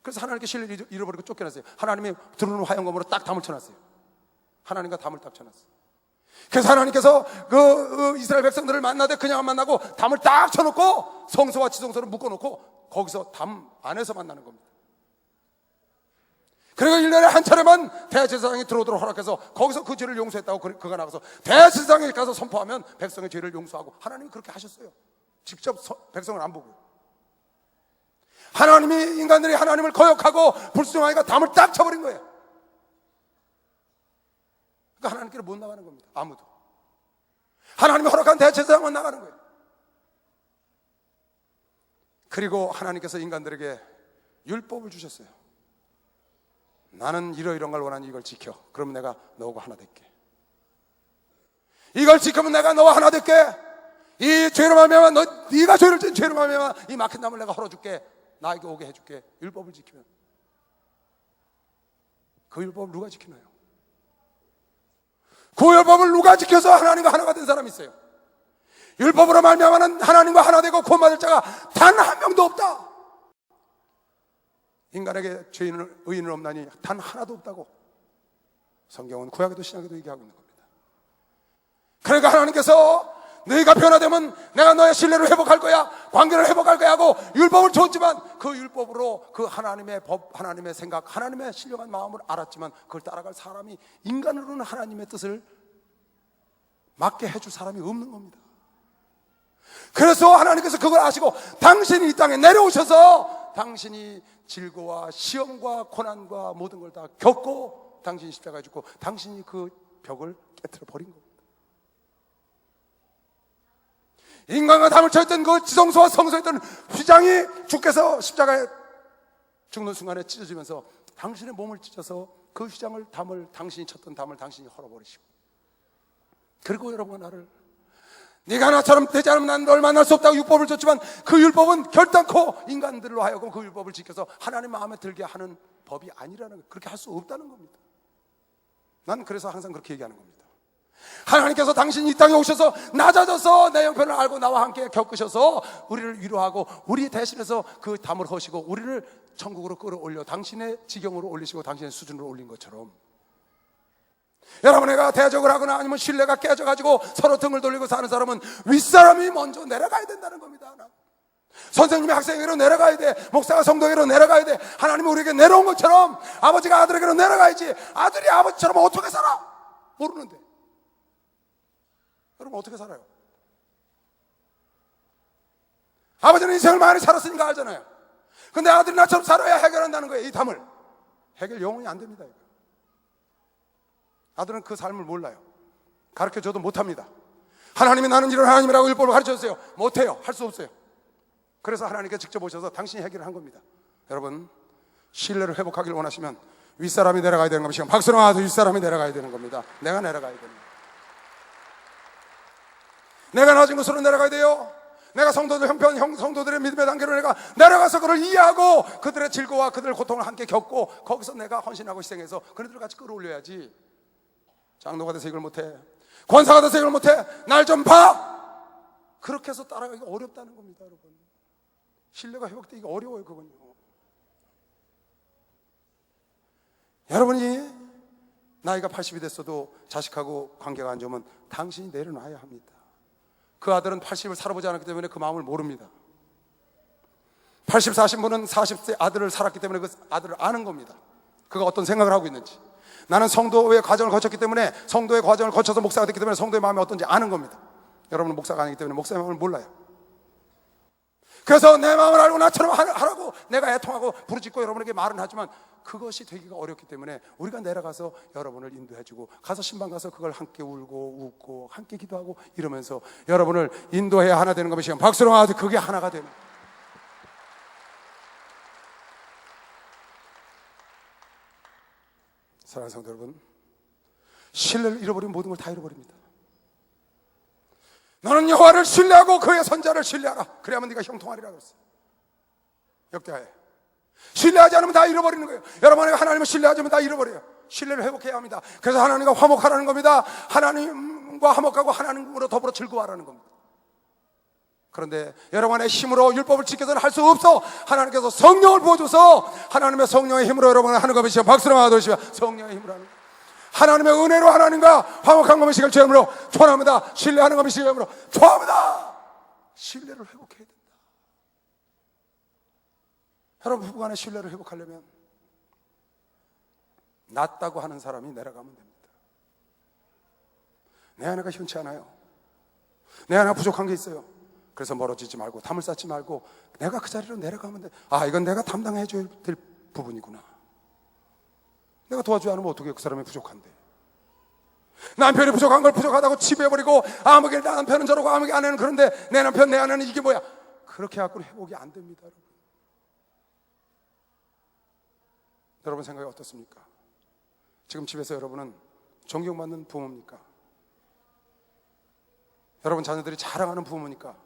그래서 하나님께 신뢰를 잃어버리고 쫓겨났어요. 하나님이 들어오는 화영검으로 딱 담을 쳐놨어요. 하나님과 담을 딱 쳐놨어요. 그래서 하나님께서 이스라엘 백성들을 만나되 그냥 안 만나고 담을 딱 쳐놓고 성소와 지성소를 묶어놓고 거기서 담 안에서 만나는 겁니다. 그리고 1년에 한 차례만 대제사장이 들어오도록 허락해서 거기서 그 죄를 용서했다고 그가 나가서 대제사장에 가서 선포하면 백성의 죄를 용서하고 하나님이 그렇게 하셨어요. 직접 백성을 안 보고. 하나님이 인간들이 하나님을 거역하고 불순종하니까 담을 딱 쳐버린 거예요. 그러니까 하나님께로 못 나가는 겁니다. 아무도. 하나님이 허락한 대제사장만 나가는 거예요. 그리고 하나님께서 인간들에게 율법을 주셨어요. 나는 이런 걸 원하니 이걸 지켜. 그러면 내가 너하고 하나 될게. 이걸 지키면 내가 너와 하나 될게. 이 죄로 말미암아 네가 죄를 진 죄로 말미암아 이 막힌 담을 내가 헐어줄게. 나에게 오게 해줄게. 율법을 지키면. 그 율법을 누가 지키나요? 그 율법을 누가 지켜서 하나님과 하나가 된 사람이 있어요? 율법으로 말미암아는 하나님과 하나 되고 구원받을 자가 단 한 명도 없다. 인간에게 의인은 없나니 단 하나도 없다고 성경은 구약에도 신약에도 얘기하고 있는 겁니다. 그러니까 하나님께서 너희가 변화되면 내가 너의 신뢰를 회복할 거야, 관계를 회복할 거야 하고 율법을 줬지만 그 율법으로 그 하나님의 법, 하나님의 생각, 하나님의 신령한 마음을 알았지만 그걸 따라갈 사람이, 인간으로는 하나님의 뜻을 맞게 해줄 사람이 없는 겁니다. 그래서 하나님께서 그걸 아시고 당신이 이 땅에 내려오셔서 당신이 질고와 시험과 고난과 모든 걸 다 겪고 당신이 십자가에 죽고 당신이 그 벽을 깨트려 버린 겁니다. 인간과 담을 쳐있던 그 지성소와 성소였던 휘장이 주께서 십자가에 죽는 순간에 찢어지면서 당신의 몸을 찢어서 그 휘장을 담을, 당신이 쳤던 담을 당신이 헐어버리시고, 그리고 여러분과 나를, 네가 나처럼 되지 않으면 난 널 만날 수 없다고 율법을 줬지만 그 율법은 결단코 인간들로 하여금 그 율법을 지켜서 하나님 마음에 들게 하는 법이 아니라는 거예요. 그렇게 할 수 없다는 겁니다. 난 그래서 항상 그렇게 얘기하는 겁니다. 하나님께서 당신이 이 땅에 오셔서 낮아져서 내 형편을 알고 나와 함께 겪으셔서 우리를 위로하고 우리 대신해서 그 담을 허시고 우리를 천국으로 끌어올려 당신의 지경으로 올리시고 당신의 수준으로 올린 것처럼, 여러분, 내가 대적을 하거나 아니면 신뢰가 깨져가지고 서로 등을 돌리고 사는 사람은 윗사람이 먼저 내려가야 된다는 겁니다. 선생님이 학생에게로 내려가야 돼. 목사가 성도에게로 내려가야 돼. 하나님이 우리에게 내려온 것처럼 아버지가 아들에게로 내려가야지. 아들이 아버지처럼 어떻게 살아? 모르는데. 여러분, 어떻게 살아요? 아버지는 인생을 많이 살았으니까 알잖아요. 근데 아들이 나처럼 살아야 해결한다는 거예요. 이 담을. 해결 영원히 안 됩니다. 아들은 그 삶을 몰라요. 가르쳐줘도 못합니다. 하나님이 나는 이런 하나님이라고 율법을 가르쳐줬어요. 못해요. 할 수 없어요. 그래서 하나님께 직접 오셔서 당신이 해결을 한 겁니다. 여러분, 신뢰를 회복하길 원하시면 윗사람이 내려가야 되는 겁니다. 박수로 나와도 윗사람이 내려가야 되는 겁니다. 내가 내려가야 됩니다. 내가 낮은 곳으로 내려가야 돼요. 내가 성도들 형편, 성도들의 믿음의 단계로 내가 내려가서 그를 이해하고 그들의 즐거움과 그들의 고통을 함께 겪고 거기서 내가 헌신하고 희생해서 그들을 같이 끌어올려야지. 장로가 돼서 이걸 못해, 권사가 돼서 이걸 못해, 날 좀 봐, 그렇게 해서 따라가기가 어렵다는 겁니다. 여러분, 신뢰가 회복되기가 어려워요. 그건요. 여러분이 나이가 80이 됐어도 자식하고 관계가 안 좋으면 당신이 내려놔야 합니다. 그 아들은 80을 살아보지 않았기 때문에 그 마음을 모릅니다. 80 사신 분은 40세 아들을 살았기 때문에 그 아들을 아는 겁니다. 그가 어떤 생각을 하고 있는지. 나는 성도의 과정을 거쳤기 때문에, 성도의 과정을 거쳐서 목사가 됐기 때문에 성도의 마음이 어떤지 아는 겁니다. 여러분은 목사가 아니기 때문에 목사의 마음을 몰라요. 그래서 내 마음을 알고 나처럼 하라고 내가 애통하고 부르짖고 여러분에게 말은 하지만 그것이 되기가 어렵기 때문에 우리가 내려가서 여러분을 인도해주고, 가서 신방 가서 그걸 함께 울고 웃고 함께 기도하고 이러면서 여러분을 인도해야 하나 되는 것이, 박수로 나와도 그게 하나가 되는. 사랑하는 성도 여러분, 신뢰를 잃어버리면 모든 걸 다 잃어버립니다. 너는 여호와를 신뢰하고 그의 선자를 신뢰하라. 그래야만 네가 형통하리라 그랬어요. 역대하에. 신뢰하지 않으면 다 잃어버리는 거예요. 여러분이 하나님을 신뢰하지 않으면 다 잃어버려요. 신뢰를 회복해야 합니다. 그래서 하나님과 화목하라는 겁니다. 하나님과 화목하고 하나님으로 더불어 즐거워하라는 겁니다. 그런데 여러분의 힘으로 율법을 지켜서는 할 수 없어. 하나님께서 성령을 부어줘서 하나님의 성령의 힘으로 여러분을 하는 것이죠. 박수로 받으시면 성령의 힘으로 하는 것. 하나님의 은혜로 하나님과 화목한 것이길 주님으로 초합니다. 신뢰하는 것이 주님으로 초합니다. 신뢰를 회복해야 된다. 여러분, 부부간의 신뢰를 회복하려면 낫다고 하는 사람이 내려가면 됩니다. 내 하나가 현치 않아요. 내 하나 부족한 게 있어요. 그래서 멀어지지 말고 담을 쌓지 말고 내가 그 자리로 내려가면 돼. 아, 이건 내가 담당해줘야 될 부분이구나. 내가 도와줘야 하면 어떻게, 그 사람이 부족한데. 남편이 부족한 걸 부족하다고 치부해버리고 아무개 남편은 저러고 아무개 아내는 그런데 내 남편 내 아내는 이게 뭐야. 그렇게 갖고는 회복이 안 됩니다. 여러분, 여러분 생각이 어떻습니까? 지금 집에서 여러분은 존경받는 부모입니까? 여러분 자녀들이 자랑하는 부모입니까?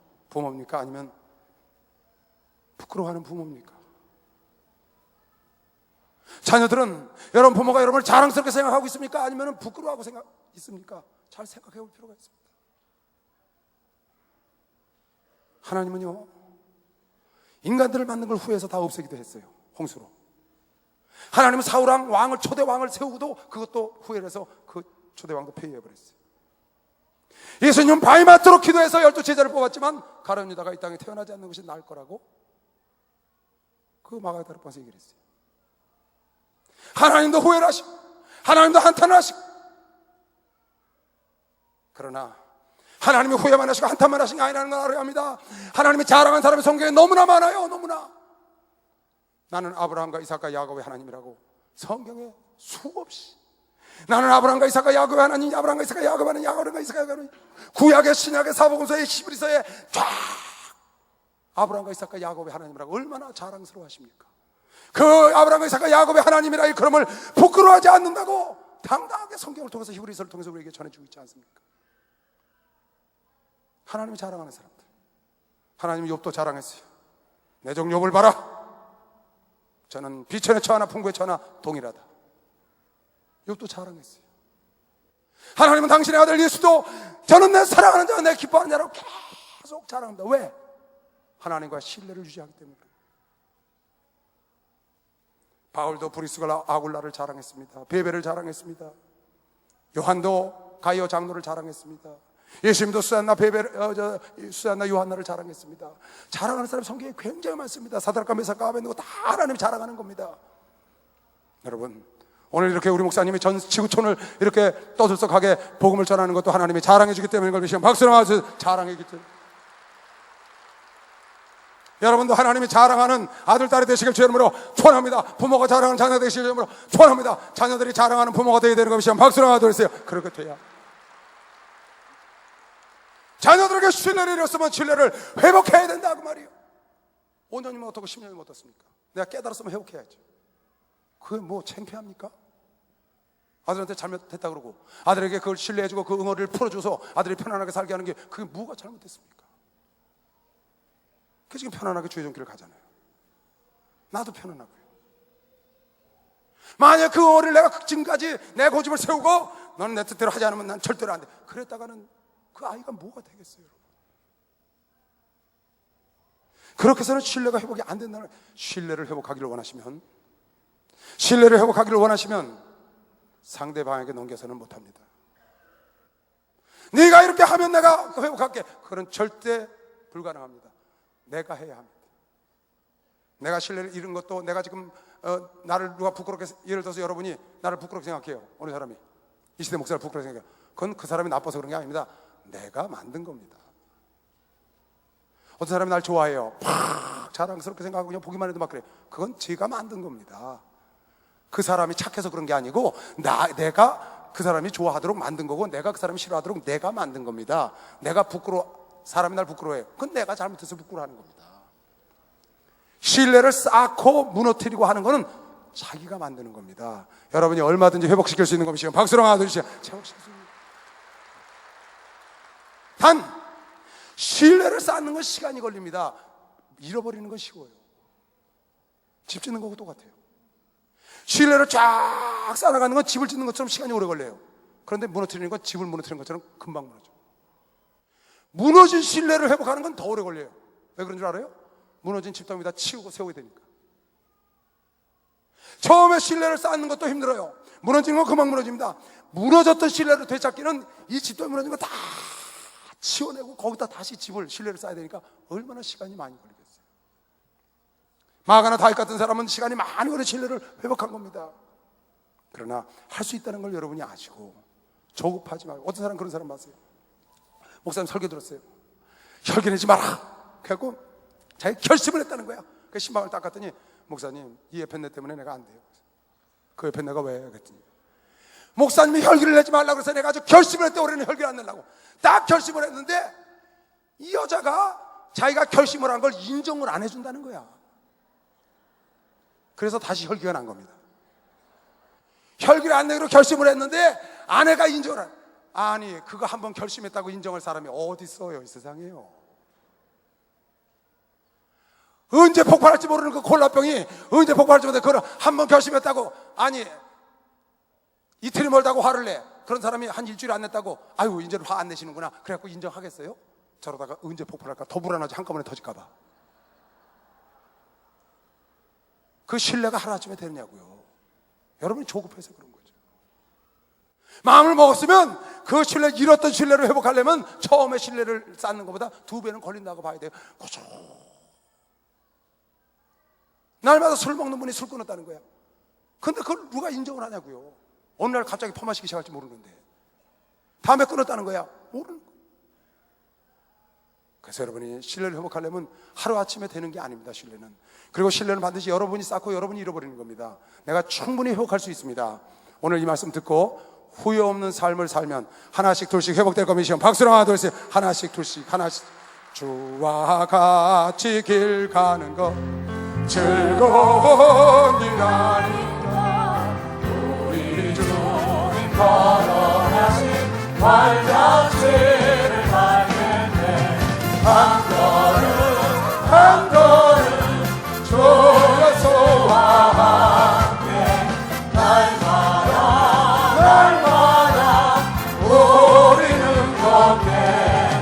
아니면 부끄러워하는 부모입니까? 자녀들은 여러분 부모가 여러분을 자랑스럽게 생각하고 있습니까? 아니면 부끄러워하고 있습니까? 잘 생각해 볼 필요가 있습니다. 하나님은요, 인간들을 만든 걸 후회해서 다 없애기도 했어요. 홍수로. 하나님은 사울왕 왕을, 초대 왕을 세우고도 그것도 후회를 해서 그 초대 왕도 폐위해버렸어요. 예수님은 바위 맞도록 기도해서 12 제자를 뽑았지만 가룟 유다가 이 땅에 태어나지 않는 것이 나을 거라고 그 마가다락 방에서 얘기를 했어요. 하나님도 후회를 하시고 하나님도 한탄을 하시고, 그러나 하나님이 후회만 하시고 한탄만 하신 게 아니라는 걸 알아야 합니다. 하나님이 자랑한 사람이 성경에 너무나 많아요. 너무나. 나는 아브라함과 이삭과 야곱의 하나님이라고 성경에 수없이 나는 아브라함과 이삭과 야곱의 하나님, 아브라함과 이삭과 야곱 하나님, 아브라함과 이삭과 야곱 하나님. 구약의 신약의 사복음서의 히브리서에 쫙 아브라함과 이삭과 야곱의 하나님이라고 얼마나 자랑스러워 하십니까? 그 아브라함과 이삭과 야곱의 하나님이라 일컬음을 부끄러워하지 않는다고 당당하게 성경을 통해서 히브리서를 통해서 우리에게 전해주고 있지 않습니까? 하나님이 자랑하는 사람들. 하나님이 욥도 자랑했어요. 내 종 욥을 봐라. 저는 비천에 처하나 풍부에 처하나 동일하다. 욥도 자랑했어요. 하나님은 당신의 아들 예수도 저는 내 사랑하는 자, 내 기뻐하는 자라고 계속 자랑합니다. 왜? 하나님과 신뢰를 유지하기 때문에. 바울도 브리스가 아굴라를 자랑했습니다. 베베를 자랑했습니다. 요한도 가이오 장로를 자랑했습니다. 예수님도 수산나 수산나 요한나를 자랑했습니다. 자랑하는 사람 성경에 굉장히 많습니다. 사드락과 메삭과 아벤느고 다 하나님 자랑하는 겁니다. 여러분, 오늘 이렇게 우리 목사님이 전 지구촌을 이렇게 떠들썩하게 복음을 전하는 것도 하나님이 자랑해 주기 때문인 걸 믿으시면 박수로 맞으세요. 자랑해 주기 때문에. 여러분도 하나님이 자랑하는 아들, 딸이 되시길 주 이름으로 축원합니다. 부모가 자랑하는 자녀 되시길 주 이름으로 축원합니다. 자녀들이 자랑하는 부모가 되어야 되는 것이면 박수로 맞으세요. 그렇게 돼야. 자녀들에게 신뢰를 잃었으면 신뢰를 회복해야 된다 그 말이에요. 5년이면 어떻고 10년이면 어떻습니까? 내가 깨달았으면 회복해야죠. 그게 뭐 창피합니까? 아들한테 잘못했다 그러고 아들에게 그걸 신뢰해주고 그 응어리를 풀어줘서 아들이 편안하게 살게 하는 게 그게 뭐가 잘못됐습니까? 그 지금 편안하게 주의 종길을 가잖아요. 나도 편안하고요. 만약 그 응어리를 내가 지금까지 내 고집을 세우고 너는 내 뜻대로 하지 않으면 난 절대로 안 돼, 그랬다가는 그 아이가 뭐가 되겠어요, 여러분? 그렇게 해서는 신뢰가 회복이 안 된다는 거예요. 신뢰를 회복하기를 원하시면 상대방에게 넘겨서는 못합니다. 네가 이렇게 하면 내가 회복할게, 그건 절대 불가능합니다. 내가 해야 합니다. 내가 신뢰를 잃은 것도 내가 지금 나를 누가 부끄럽게, 예를 들어서 여러분이 나를 부끄럽게 생각해요. 어느 사람이 이 시대 목사를 부끄럽게 생각해요. 그건 그 사람이 나빠서 그런 게 아닙니다. 내가 만든 겁니다. 어떤 사람이 날 좋아해요. 팍 자랑스럽게 생각하고 그냥 보기만 해도 막 그래. 그건 제가 만든 겁니다. 그 사람이 착해서 그런 게 아니고 내가 그 사람이 좋아하도록 만든 거고 내가 그 사람이 싫어하도록 내가 만든 겁니다. 내가 사람이 날 부끄러워해요. 그건 내가 잘못해서 부끄러워하는 겁니다. 신뢰를 쌓고 무너뜨리고 하는 거는 자기가 만드는 겁니다. 여러분이 얼마든지 회복시킬 수 있는 것이요, 박수로 하나 주시죠. 회복시킬 수 있는. 단 신뢰를 쌓는 건 시간이 걸립니다. 잃어버리는 건 쉬워요. 집 짓는 거하고 똑같아요. 신뢰를 쫙 쌓아가는 건 집을 짓는 것처럼 시간이 오래 걸려요. 그런데 무너뜨리는 건 집을 무너뜨리는 것처럼 금방 무너져. 무너진 신뢰를 회복하는 건 더 오래 걸려요. 왜 그런 줄 알아요? 무너진 집더미다 치우고 세워야 되니까. 처음에 신뢰를 쌓는 것도 힘들어요. 무너지는 건 금방 무너집니다. 무너졌던 신뢰를 되찾기는 이 집더미 무너진 거 다 치워내고 거기다 다시 신뢰를 쌓아야 되니까 얼마나 시간이 많이 걸리겠어요. 마가나 다윗 같은 사람은 시간이 많이 걸려 신뢰를 회복한 겁니다. 그러나 할 수 있다는 걸 여러분이 아시고 조급하지 말고. 어떤 사람 그런 사람 봤어요. 목사님 설교 들었어요. 혈기 내지 마라. 그래갖고 자기 결심을 했다는 거야. 그 신방을 닦았더니 목사님 이 에펜네 때문에 내가 안 돼요. 그 에펜네가 왜? 그랬더니 목사님이 혈기를 내지 말라고 그래서 내가 아주 결심을 했대. 올해는 혈기를 안 내려고 딱 결심을 했는데 이 여자가 자기가 결심을 한 걸 인정을 안 해준다는 거야. 그래서 다시 혈기가 난 겁니다. 혈기를 안 내기로 결심을 했는데 아내가 인정을 안. 아니 그거 한번 결심했다고 인정할 사람이 어디 있어요 이 세상에요. 언제 폭발할지 모르는 그 콜라병이 언제 폭발할지 모르는데 그걸 한번 결심했다고, 아니 이틀이 멀다고 화를 내. 그런 사람이 한 일주일 안 냈다고 아유 이제는 화 안 내시는구나 그래갖고 인정하겠어요? 저러다가 언제 폭발할까 더 불안하지, 한꺼번에 터질까 봐. 그 신뢰가 하루아침에 되느냐고요. 여러분이 조급해서 그런 거죠. 마음을 먹었으면 그 잃었던 신뢰를 회복하려면 처음에 신뢰를 쌓는 것보다 2배는 걸린다고 봐야 돼요. 그죠? 날마다 술 먹는 분이 술 끊었다는 거야. 근데 그걸 누가 인정을 하냐고요. 어느 날 갑자기 퍼마시기 시작할지 모르는데 담배 끊었다는 거야. 모르는 거야. 그래서 여러분이 신뢰를 회복하려면 하루아침에 되는 게 아닙니다. 신뢰는. 그리고 신뢰는 반드시 여러분이 쌓고 여러분이 잃어버리는 겁니다. 내가 충분히 회복할 수 있습니다. 오늘 이 말씀 듣고 후회 없는 삶을 살면 하나씩 둘씩 회복될 겁니다. 박수로 하나 둘씩, 하나씩 둘씩, 하나씩. 주와 같이 길 가는 것 즐거운 일 아닌가. 우리 주님 걸어가신 발자취를 밟겠네. 한 걸음 주의 소와 함께 날마다 우리는 걷게.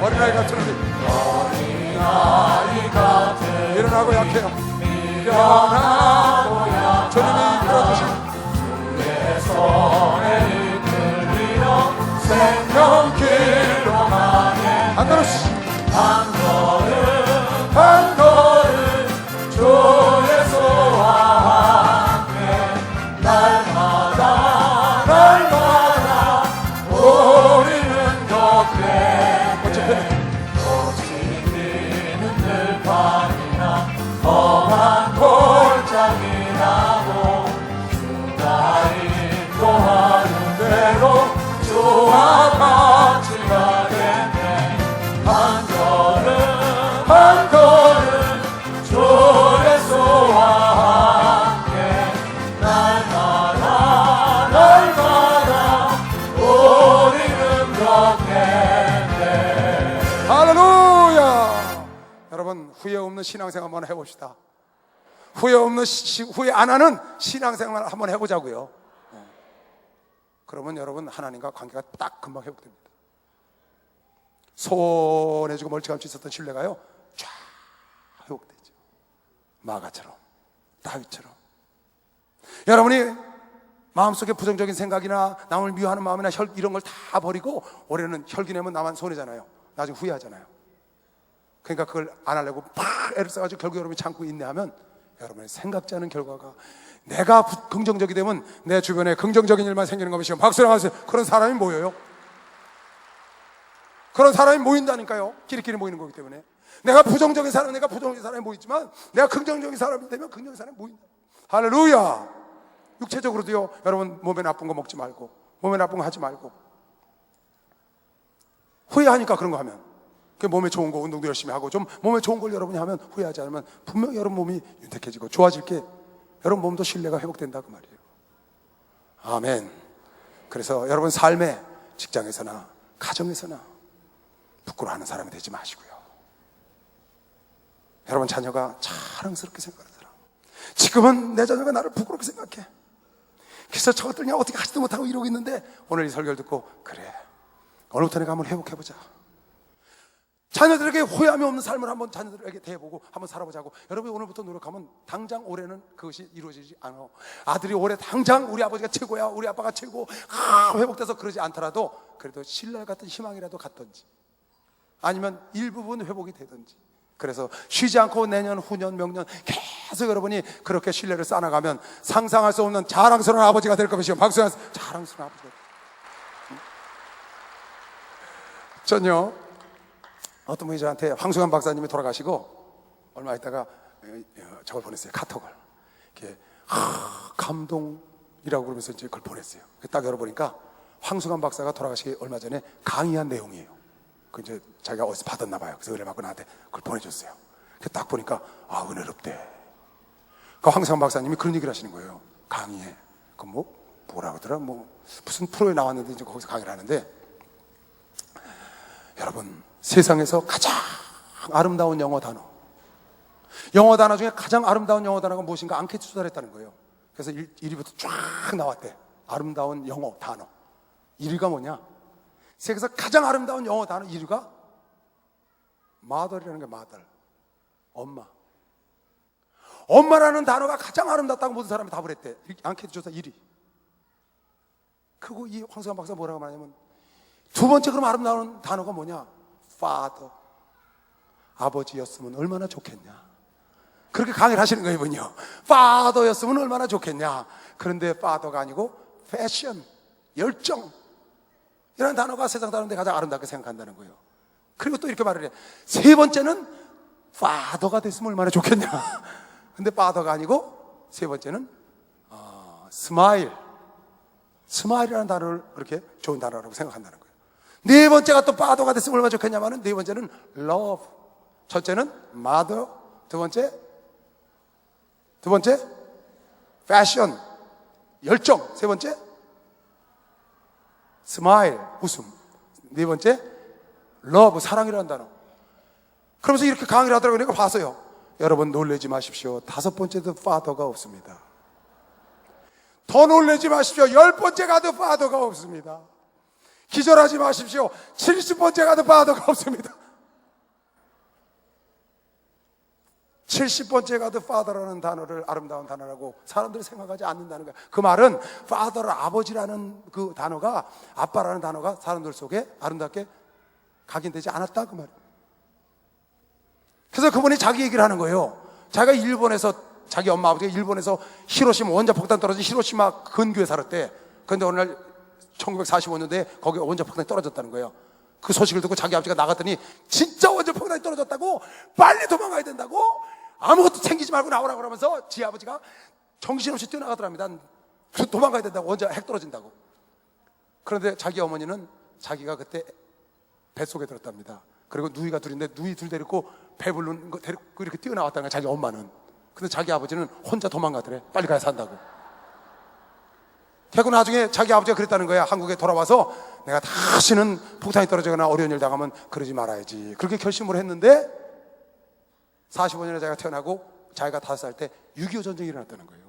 어린아이 같은 우리 어린아이 같은 일어나고 약해요. 일어나고 약한 주님이 이끌어주신 내 손에 이끌리어 생명길로 가네. 한 걸음씩 한 걸음 주의 소와 함께 날마다 우리는 걷게. 거칠리는 들판이나 험한 골짜기라도 주가 인도하는 대로 주와 같이 가겠네. 한 걸음 주의 소와 함께 날마다 우리는 걷겠네. 할렐루야. 여러분 후회 없는 신앙생활 한번 해봅시다. 후회 안 하는 신앙생활 한번 해보자고요. 그러면 여러분 하나님과 관계가 딱 금방 회복됩니다. 소원해주고 멀찌감치 있었던 신뢰가요 쫙 회복되죠. 마가처럼, 다윗처럼. 여러분이 마음속에 부정적인 생각이나 남을 미워하는 마음이나 이런 걸 다 버리고 올해는 혈기 내면 나만 손해잖아요. 나중에 후회하잖아요. 그러니까 그걸 안 하려고 팍 애를 써가지고 결국 여러분이 참고 인내하면 여러분이 생각지 않은 결과가, 내가 긍정적이 되면 내 주변에 긍정적인 일만 생기는 것이요. 박수랑 하세요. 그런 사람이 모여요. 그런 사람이 모인다니까요. 끼리끼리 모이는 거기 때문에. 내가 부정적인 사람이 모이지만 내가 긍정적인 사람이 되면 긍정적인 사람이 모인다. 할렐루야. 육체적으로도요, 여러분 몸에 나쁜 거 먹지 말고, 몸에 나쁜 거 하지 말고. 후회하니까 그런 거 하면, 몸에 좋은 거 운동도 열심히 하고, 좀 몸에 좋은 걸 여러분이 하면, 후회하지 않으면 분명히 여러분 몸이 윤택해지고 좋아질 게, 여러분 몸도 신뢰가 회복된다 그 말이에요. 아멘. 그래서 여러분 삶에, 직장에서나 가정에서나 부끄러워하는 사람이 되지 마시고요. 여러분 자녀가 자랑스럽게 생각하는 사람, 지금은 내 자녀가 나를 부끄럽게 생각해. 그래서 저것들 그냥 어떻게 하지도 못하고 이러고 있는데, 오늘 이 설교를 듣고, 그래, 오늘부터 내가 한번 회복해보자. 자녀들에게 후회함이 없는 삶을 한번 자녀들에게 대해보고 한번 살아보자고. 여러분이 오늘부터 노력하면 당장 올해는 그것이 이루어지지 않아. 아들이 올해 당장 우리 아버지가 최고야, 우리 아빠가 최고, 회복돼서 그러지 않더라도 그래도 신랄 같은 희망이라도 갖던지, 아니면 일부분 회복이 되든지. 그래서 쉬지 않고 내년, 후년, 명년 계속 여러분이 그렇게 신뢰를 쌓아가면 상상할 수 없는 자랑스러운 아버지가 될 것이요. 박수하세요. 자랑스러운 아버지가. 전요, 어떤 분이 저한테, 황수관 박사님이 돌아가시고 얼마 있다가 저걸 보냈어요. 카톡을. 이렇게 감동이라고 그러면서 이제 그걸 보냈어요. 딱 열어보니까 황수관 박사가 돌아가시기 얼마 전에 강의한 내용이에요. 그 이제 자기가 어디서 받았나 봐요. 그래서 은혜 받고 나한테 그걸 보내줬어요. 딱 보니까 은혜롭대. 그 황수관 박사님이 그런 얘기를 하시는 거예요. 강의에 그 뭐라 그러더라, 무슨 프로에 나왔는데 이제 거기서 강의를 하는데, 여러분 세상에서 가장 아름다운 영어 단어 중에 가장 아름다운 영어 단어가 무엇인가 앙케이트 조사를 했다는 거예요. 그래서 1위부터 쫙 나왔대. 아름다운 영어 단어 1위가 뭐냐? 세계에서 가장 아름다운 영어 단어 1위가 mother이라는 게 mother, 엄마라는 단어가 가장 아름답다고 모든 사람이 답을 했대. 앙케이트 조사 1위. 그리고 이 황수관 박사가 뭐라고 말하냐면, 두 번째 그럼 아름다운 단어가 뭐냐? father, 아버지였으면 얼마나 좋겠냐. 그렇게 강의를 하시는 거예요. 이분요, father였으면 얼마나 좋겠냐. 그런데 father가 아니고 passion, 열정, 이런 단어가 세상 사람들이 가장 아름답게 생각한다는 거예요. 그리고 또 이렇게 말을 해. 세 번째는 father가 됐으면 얼마나 좋겠냐. 근데 father가 아니고 세 번째는 smile, 스마일이라는 단어를 그렇게 좋은 단어라고 생각한다는 거예요. 네 번째가 또 father가 됐으면 얼마나 좋겠냐면은 네 번째는 love. 첫째는 mother. 두 번째 passion. 열정. 세 번째 smile. 웃음. 네 번째 love. 사랑이라는 단어. 그러면서 이렇게 강의를 하더라고요. 내가 봤어요. 여러분 놀라지 마십시오. 다섯 번째도 father가 없습니다. 더 놀라지 마십시오. 10번째 가도 father가 없습니다. 기절하지 마십시오. 70번째 가도 father가 없습니다. 70번째 가도 father라는 단어를 아름다운 단어라고 사람들이 생각하지 않는다는 거예요. 그 말은 father, 아버지라는 그 단어가, 아빠라는 단어가 사람들 속에 아름답게 각인되지 않았다 그 말이에요. 그래서 그분이 자기 얘기를 하는 거예요. 자기가 일본에서, 자기 엄마 아버지가 일본에서 히로시마 원자폭탄 떨어진 히로시마 근교에 살았대. 그런데 어느 날 1945년도에 거기 원자폭탄이 떨어졌다는 거예요. 그 소식을 듣고 자기 아버지가 나갔더니 진짜 원자폭탄이 떨어졌다고, 빨리 도망가야 된다고, 아무것도 챙기지 말고 나오라고 그러면서 지 아버지가 정신없이 뛰어나가더랍니다. 도망가야 된다고, 핵 떨어진다고. 그런데 자기 어머니는 자기가 그때 뱃속에 들었답니다. 그리고 누이가 둘인데 누이 둘 데리고 배부른 거 데리고 이렇게 뛰어나왔다는 거야, 자기 엄마는. 근데 자기 아버지는 혼자 도망가더래. 빨리 가야 산다고. 결국 나중에 자기 아버지가 그랬다는 거야. 한국에 돌아와서 내가 다시는 폭탄이 떨어지거나 어려운 일 당하면 그러지 말아야지. 그렇게 결심을 했는데 45년에 자기가 태어나고 자기가 5살 때 6.25 전쟁이 일어났다는 거예요.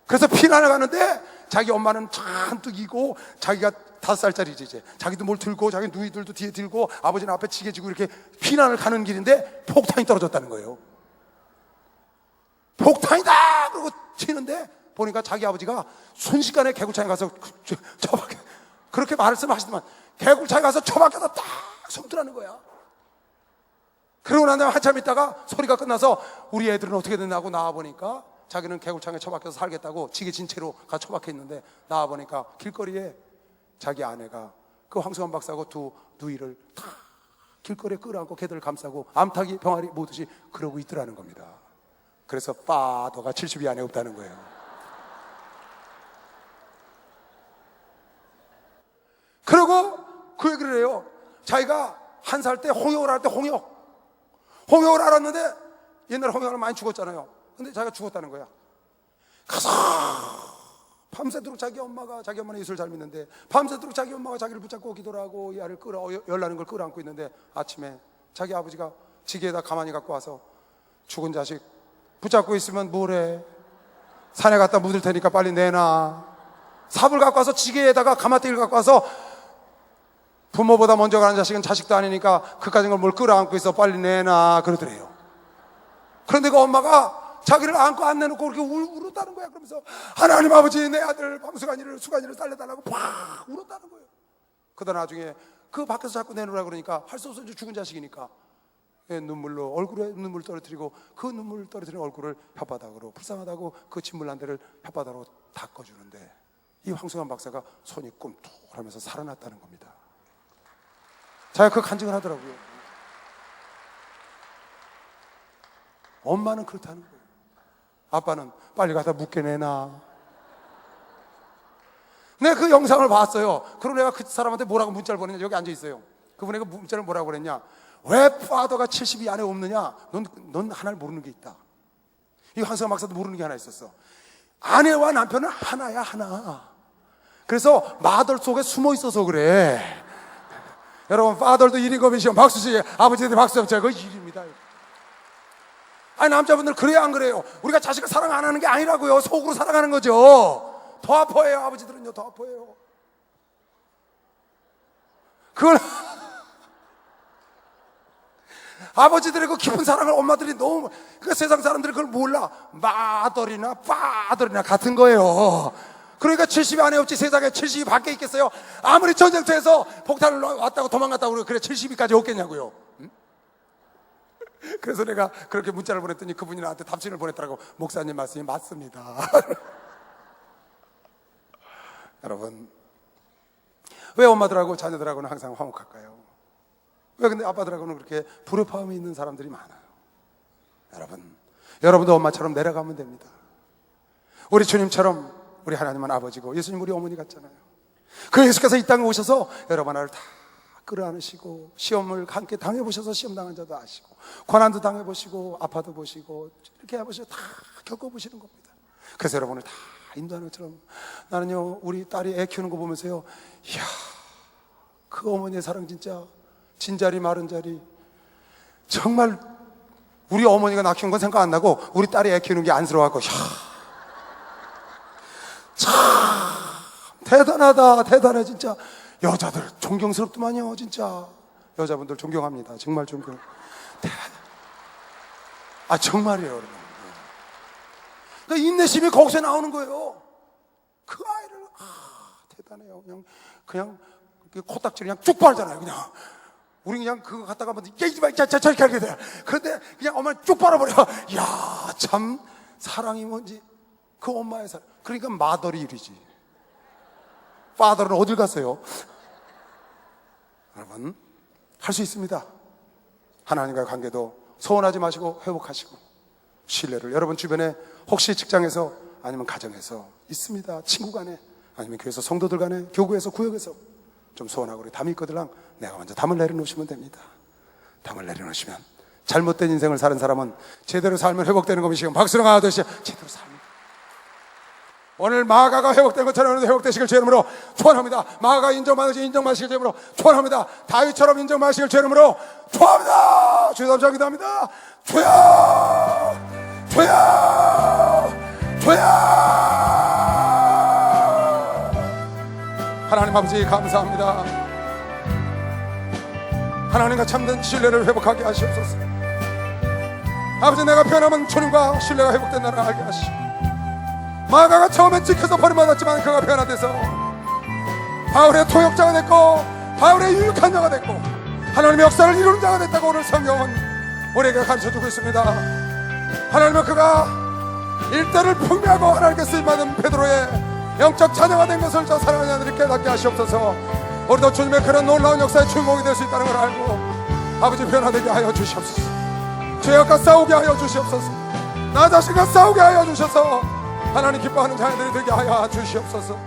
그래서 피난을 가는데 자기 엄마는 잔뜩 이고, 자기가 5살짜리지 이제. 자기도 뭘 들고, 자기 누이들도 뒤에 들고, 아버지는 앞에 지게 지고 이렇게 피난을 가는 길인데 폭탄이 떨어졌다는 거예요. 폭탄이다! 그러고 튀는데 보니까 자기 아버지가 순식간에 개굴차에 가서 처박혀, 그렇게 말씀하시더만 개굴차에 가서 처박혀서 딱 숨더라는 거야. 그러고 난 다음에 한참 있다가 소리가 끝나서 우리 애들은 어떻게 됐나고 나와보니까 자기는 개굴창에 처박혀서 살겠다고 지게 진 채로 가 처박혀 있는데, 나와보니까 길거리에 자기 아내가 그 황수환 박사하고 두 누이를 다 길거리에 끌어안고 걔들을 감싸고 암탉이 병아리 모듯이 그러고 있더라는 겁니다. 그래서 파더가 70이 안에 없다는 거예요. 그리고 그 얘기를 해요. 자기가 1살 때 홍역을 할 때 홍역을 알았는데, 옛날에 홍역을 많이 죽었잖아요. 근데 자기가 죽었다는 거야. 가서 밤새도록 자기 엄마는 예수를 잘 믿는데 밤새도록 자기 엄마가 자기를 붙잡고 기도를 하고 이 아이를 열나는 걸 끌어안고 있는데, 아침에 자기 아버지가 지게에다 가만히 갖고 와서 죽은 자식 붙잡고 있으면 뭐래, 산에 갖다 묻을 테니까 빨리 내놔. 삽을 갖고 와서 지게에다가 가마떼기를 갖고 와서, 부모보다 먼저 가는 자식은 자식도 아니니까 그까진 걸 뭘 끌어안고 있어, 빨리 내놔 그러더래요. 그런데 그 엄마가 자기를 안고 안 내놓고 그렇게 울었다는 거야. 그러면서 하나님 아버지, 내 아들 수간이를 살려달라고 팍 울었다는 거예요. 그러다 나중에 그 밖에서 자꾸 내놓으라 그러니까 할 수 없어, 죽은 자식이니까 눈물로 얼굴에 눈물 떨어뜨리고, 그 눈물 떨어뜨린 얼굴을 혓바닥으로, 불쌍하다고 그 침물 난 데를 혓바닥으로 닦아주는데, 이 황승환 박사가 손이 꿈틀하면서 살아났다는 겁니다. 자기가 그 간증을 하더라고요. 엄마는 그렇다는 거예요. 아빠는 빨리 가다 묻게 내놔. 내가 그 영상을 봤어요. 그리고 내가 그 사람한테 뭐라고 문자를 보냈냐, 여기 앉아 있어요. 그분에게 문자를 뭐라고 그랬냐, 왜 파더가 70이 안에 없느냐, 넌 하나를 모르는 게 있다. 이 황승환 박사도 모르는 게 하나 있었어. 아내와 남편은 하나야, 하나. 그래서 마들 속에 숨어 있어서 그래. 여러분, 파더도 1인 거미시오. 박수 치세요. 아버지한테 박수 좀 쳐요. 그거 일입니다. 아니, 남자분들 그래야 안 그래요? 우리가 자식을 사랑 안 하는 게 아니라고요. 속으로 사랑하는 거죠. 더 아파해요. 아버지들은요, 더 아파해요. 그걸 아버지들의 그 깊은 사랑을 엄마들이 너무, 그 세상 사람들이 그걸 몰라. 마더리나 파더리나 같은 거예요. 그러니까 70이 안에 없지, 세상에 70이 밖에 있겠어요? 아무리 전쟁터에서 폭탄을 왔다고 도망갔다고 그러고 그래 70이까지 없겠냐고요. 응? 그래서 내가 그렇게 문자를 보냈더니 그분이 나한테 답신을 보냈더라고. 목사님 말씀이 맞습니다. 여러분, 왜 엄마들하고 자녀들하고는 항상 화목할까요? 왜 근데 아빠들하고는 그렇게 불협화음이 있는 사람들이 많아요? 여러분도 엄마처럼 내려가면 됩니다. 우리 주님처럼 우리 하나님은 아버지고 예수님 우리 어머니 같잖아요. 그 예수께서 이 땅에 오셔서 여러분 하나를 다 끌어안으시고 시험을 함께 당해보셔서 시험 당한 자도 아시고 고난도 당해보시고 아파도 보시고 이렇게 해보시고 다 겪어보시는 겁니다. 그래서 여러분을 다 인도하는 것처럼 나는요 우리 딸이 애 키우는 거 보면서요, 이야 그 어머니의 사랑 진짜 진자리 마른자리 정말 우리 어머니가 나 키운 건 생각 안 나고 우리 딸이 애 키우는 게 안쓰러워하고 이야 참 대단하다 대단해 진짜. 여자들 존경스럽더만요 진짜. 여자분들 존경합니다. 정말 존경. 아 정말이에요 여러분. 그러니까 인내심이 거기서 나오는 거예요. 그 아이를 대단해요. 그냥 코딱지를 그냥 쭉 빨잖아요. 그냥 우리 그냥 그거 갖다가 한번 깨지마 저렇게 하게 돼. 그런데 그냥 엄마를 쭉 빨아버려. 야 참 사랑이 뭔지 그 엄마의 사랑. 그러니까 마더리 일이지. 파더는 어딜 갔어요? 여러분 할 수 있습니다. 하나님과의 관계도 소원하지 마시고 회복하시고 신뢰를 여러분 주변에 혹시 직장에서 아니면 가정에서 있습니다. 친구 간에 아니면 교회에서 성도들 간에 교구에서 구역에서 좀 소원하고 우리 담이 있거들랑 내가 먼저 담을 내려놓으시면 됩니다. 담을 내려놓으시면 잘못된 인생을 사는 사람은 제대로 살면 회복되는 것이시고 박수랑 하듯이 제대로 살면 오늘 마가가 회복된 것처럼 회복되시길 주 이름으로 축원합니다. 마가가 인정받으시길 주 이름으로 축원합니다. 다윗처럼 인정받으시길 주 이름으로 축원합니다. 주여 감사 기도합니다. 주여 주여 주여. 하나님 아버지 감사합니다. 하나님과 참된 신뢰를 회복하게 하시옵소서. 아버지 내가 변하면 주님과 신뢰가 회복된다는 걸 알게 하시고 마가가 처음엔 찍혀서 버림받았지만 그가 변화돼서 바울의 토역자가 됐고 바울의 유익한 자가 됐고 하나님의 역사를 이루는 자가 됐다고 오늘 성경은 우리에게 가르쳐주고 있습니다. 하나님은 그가 일대를 풍미하고 하나님께 쓰임받은 베드로의 영적 자녀가 된 것을 저 사랑하는 자들이 깨닫게 하시옵소서. 우리도 주님의 그런 놀라운 역사의 주인공이 될 수 있다는 걸 알고 아버지 변화되게 하여 주시옵소서. 죄악과 싸우게 하여 주시옵소서. 나 자신과 싸우게 하여 주셔서 하나님 기뻐하는 자녀들이 되게 하여 주시옵소서.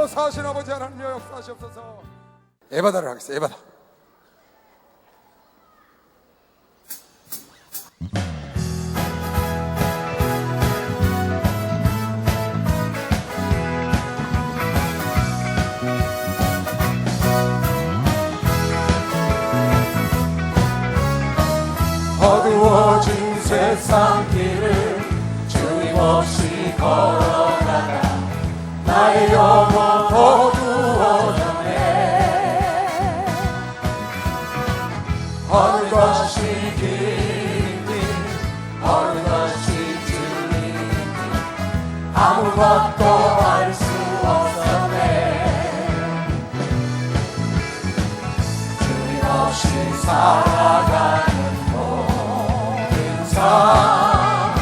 사신 아버지 하나님여 역사하시옵소서. 에바다를 하겠습니다. 에바다. 어두워진 세상 길을 주님 없이 걸어가다 나의 영혼 어두워졌네. 어느 것이 길인지 어느 것이 진리인지 아무것도 알 수 없었네. 주님 없이 살아가는 모든 삶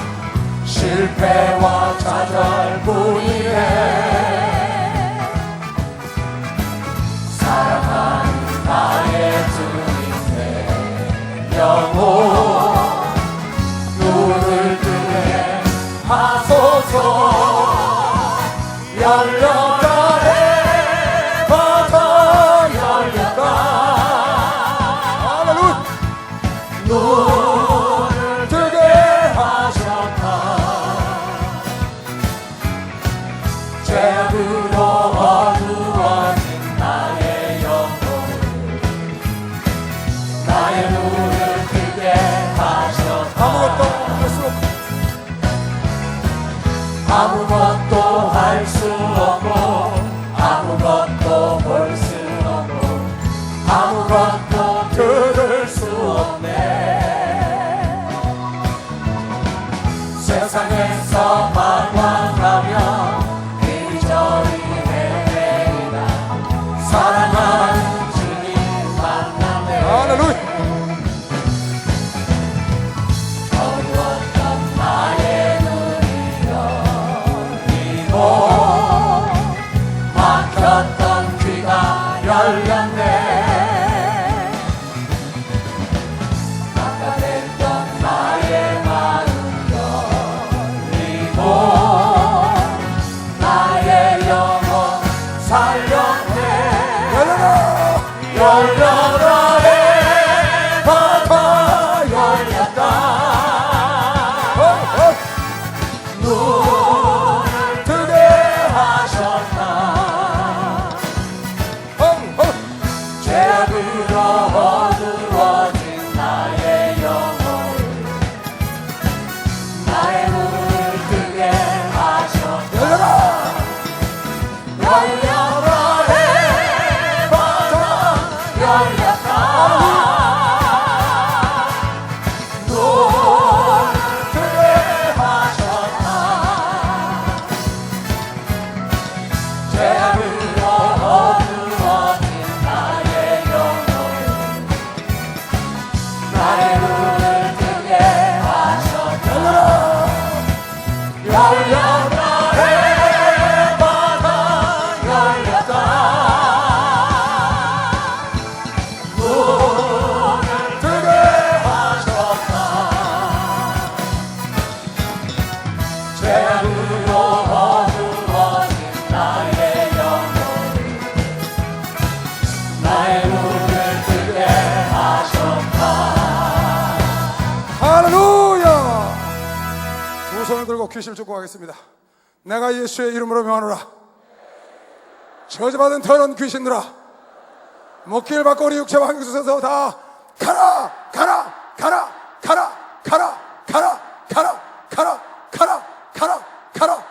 실패와 좌절뿐이네. 사랑하는 나의 주님 내 영혼 눈을 뜨게 하소서. 열려가네 바다 열렸다. 할렐루야. 눈을 뜨게 하셨다. 죄악으로 어두워진 나의 영혼을 나의 눈을 뜨게 하셨다. 아무것도 할 수 없고 아무것도 볼 수 없고 아무것도 들을 수 없네. 세상에서 방황하며 이리저리 헤매이다 사랑하는 주님 만나네. 할렐루야. 어두웠던 나의 눈이 열리고 막혔던 귀가 열렸네. 깜깜했던 나의 마음 열리고 열렸다 해마다 열렸다 문을 뜨게 하셨다 죄로 어두워진 나의 영혼을 나의 눈을 뜨게 하셨다 할렐루야. 두 손을 들고 귀신을 쫓고가겠습니다. 내가 예수의 이름으로 명하노라. 저주받은 더러운 귀신들아, 목기를 받고 우리 육체와 한국에서 다 가라 가라 가라 가라 가라 가라 가라 가라 가라 가라 가라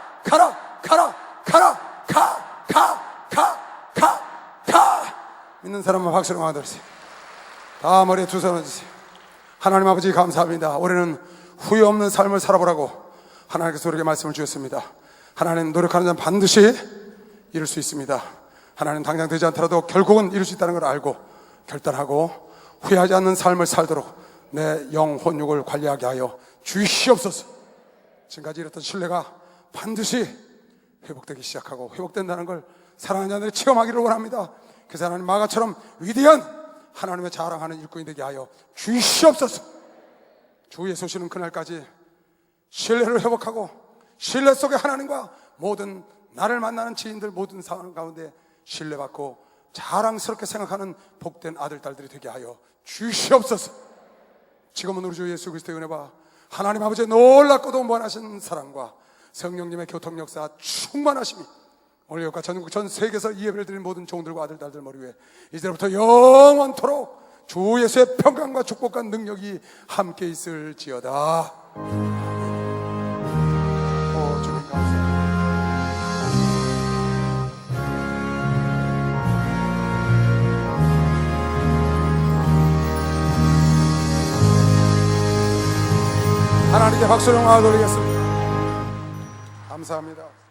가라 가라 가라 가라 가가가가가 믿는 사람은 박수로 만들으세요. 다 머리에 두 손을 주세요. 하나님 아버지 감사합니다. 올해는 후회 없는 삶을 살아보라고 하나님께서 우리에게 말씀을 주셨습니다. 하나님, 노력하는 자는 반드시 이룰 수 있습니다. 하나님, 당장 되지 않더라도 결국은 이룰 수 있다는 걸 알고 결단하고 후회하지 않는 삶을 살도록 내 영혼육을 관리하게 하여 주시옵소서. 지금까지 이랬던 신뢰가 반드시 회복되기 시작하고 회복된다는 걸 사랑하는 자들이 체험하기를 원합니다. 그래서 하나님, 마가처럼 위대한 하나님의 자랑하는 일꾼이 되게 하여 주시옵소서. 주 예수 오시는 그날까지 신뢰를 회복하고 신뢰 속에 하나님과 모든 나를 만나는 지인들 모든 상황 가운데 신뢰받고 자랑스럽게 생각하는 복된 아들 딸들이 되게 하여 주시옵소서. 지금은 우리 주 예수 그리스도의 은혜와 하나님 아버지의 놀랍고도 무한하신 사랑과 성령님의 교통 역사 충만하심이 오늘 여기가 전국 전 세계에서 이 예배를 드린 모든 종들과 아들 딸들 머리 위에 이제부터 영원토록 주 예수의 평강과 축복과 능력이 함께 있을지어다. 주님 감사합니다. 하나님께 박수를 올리겠습니다. 감사합니다.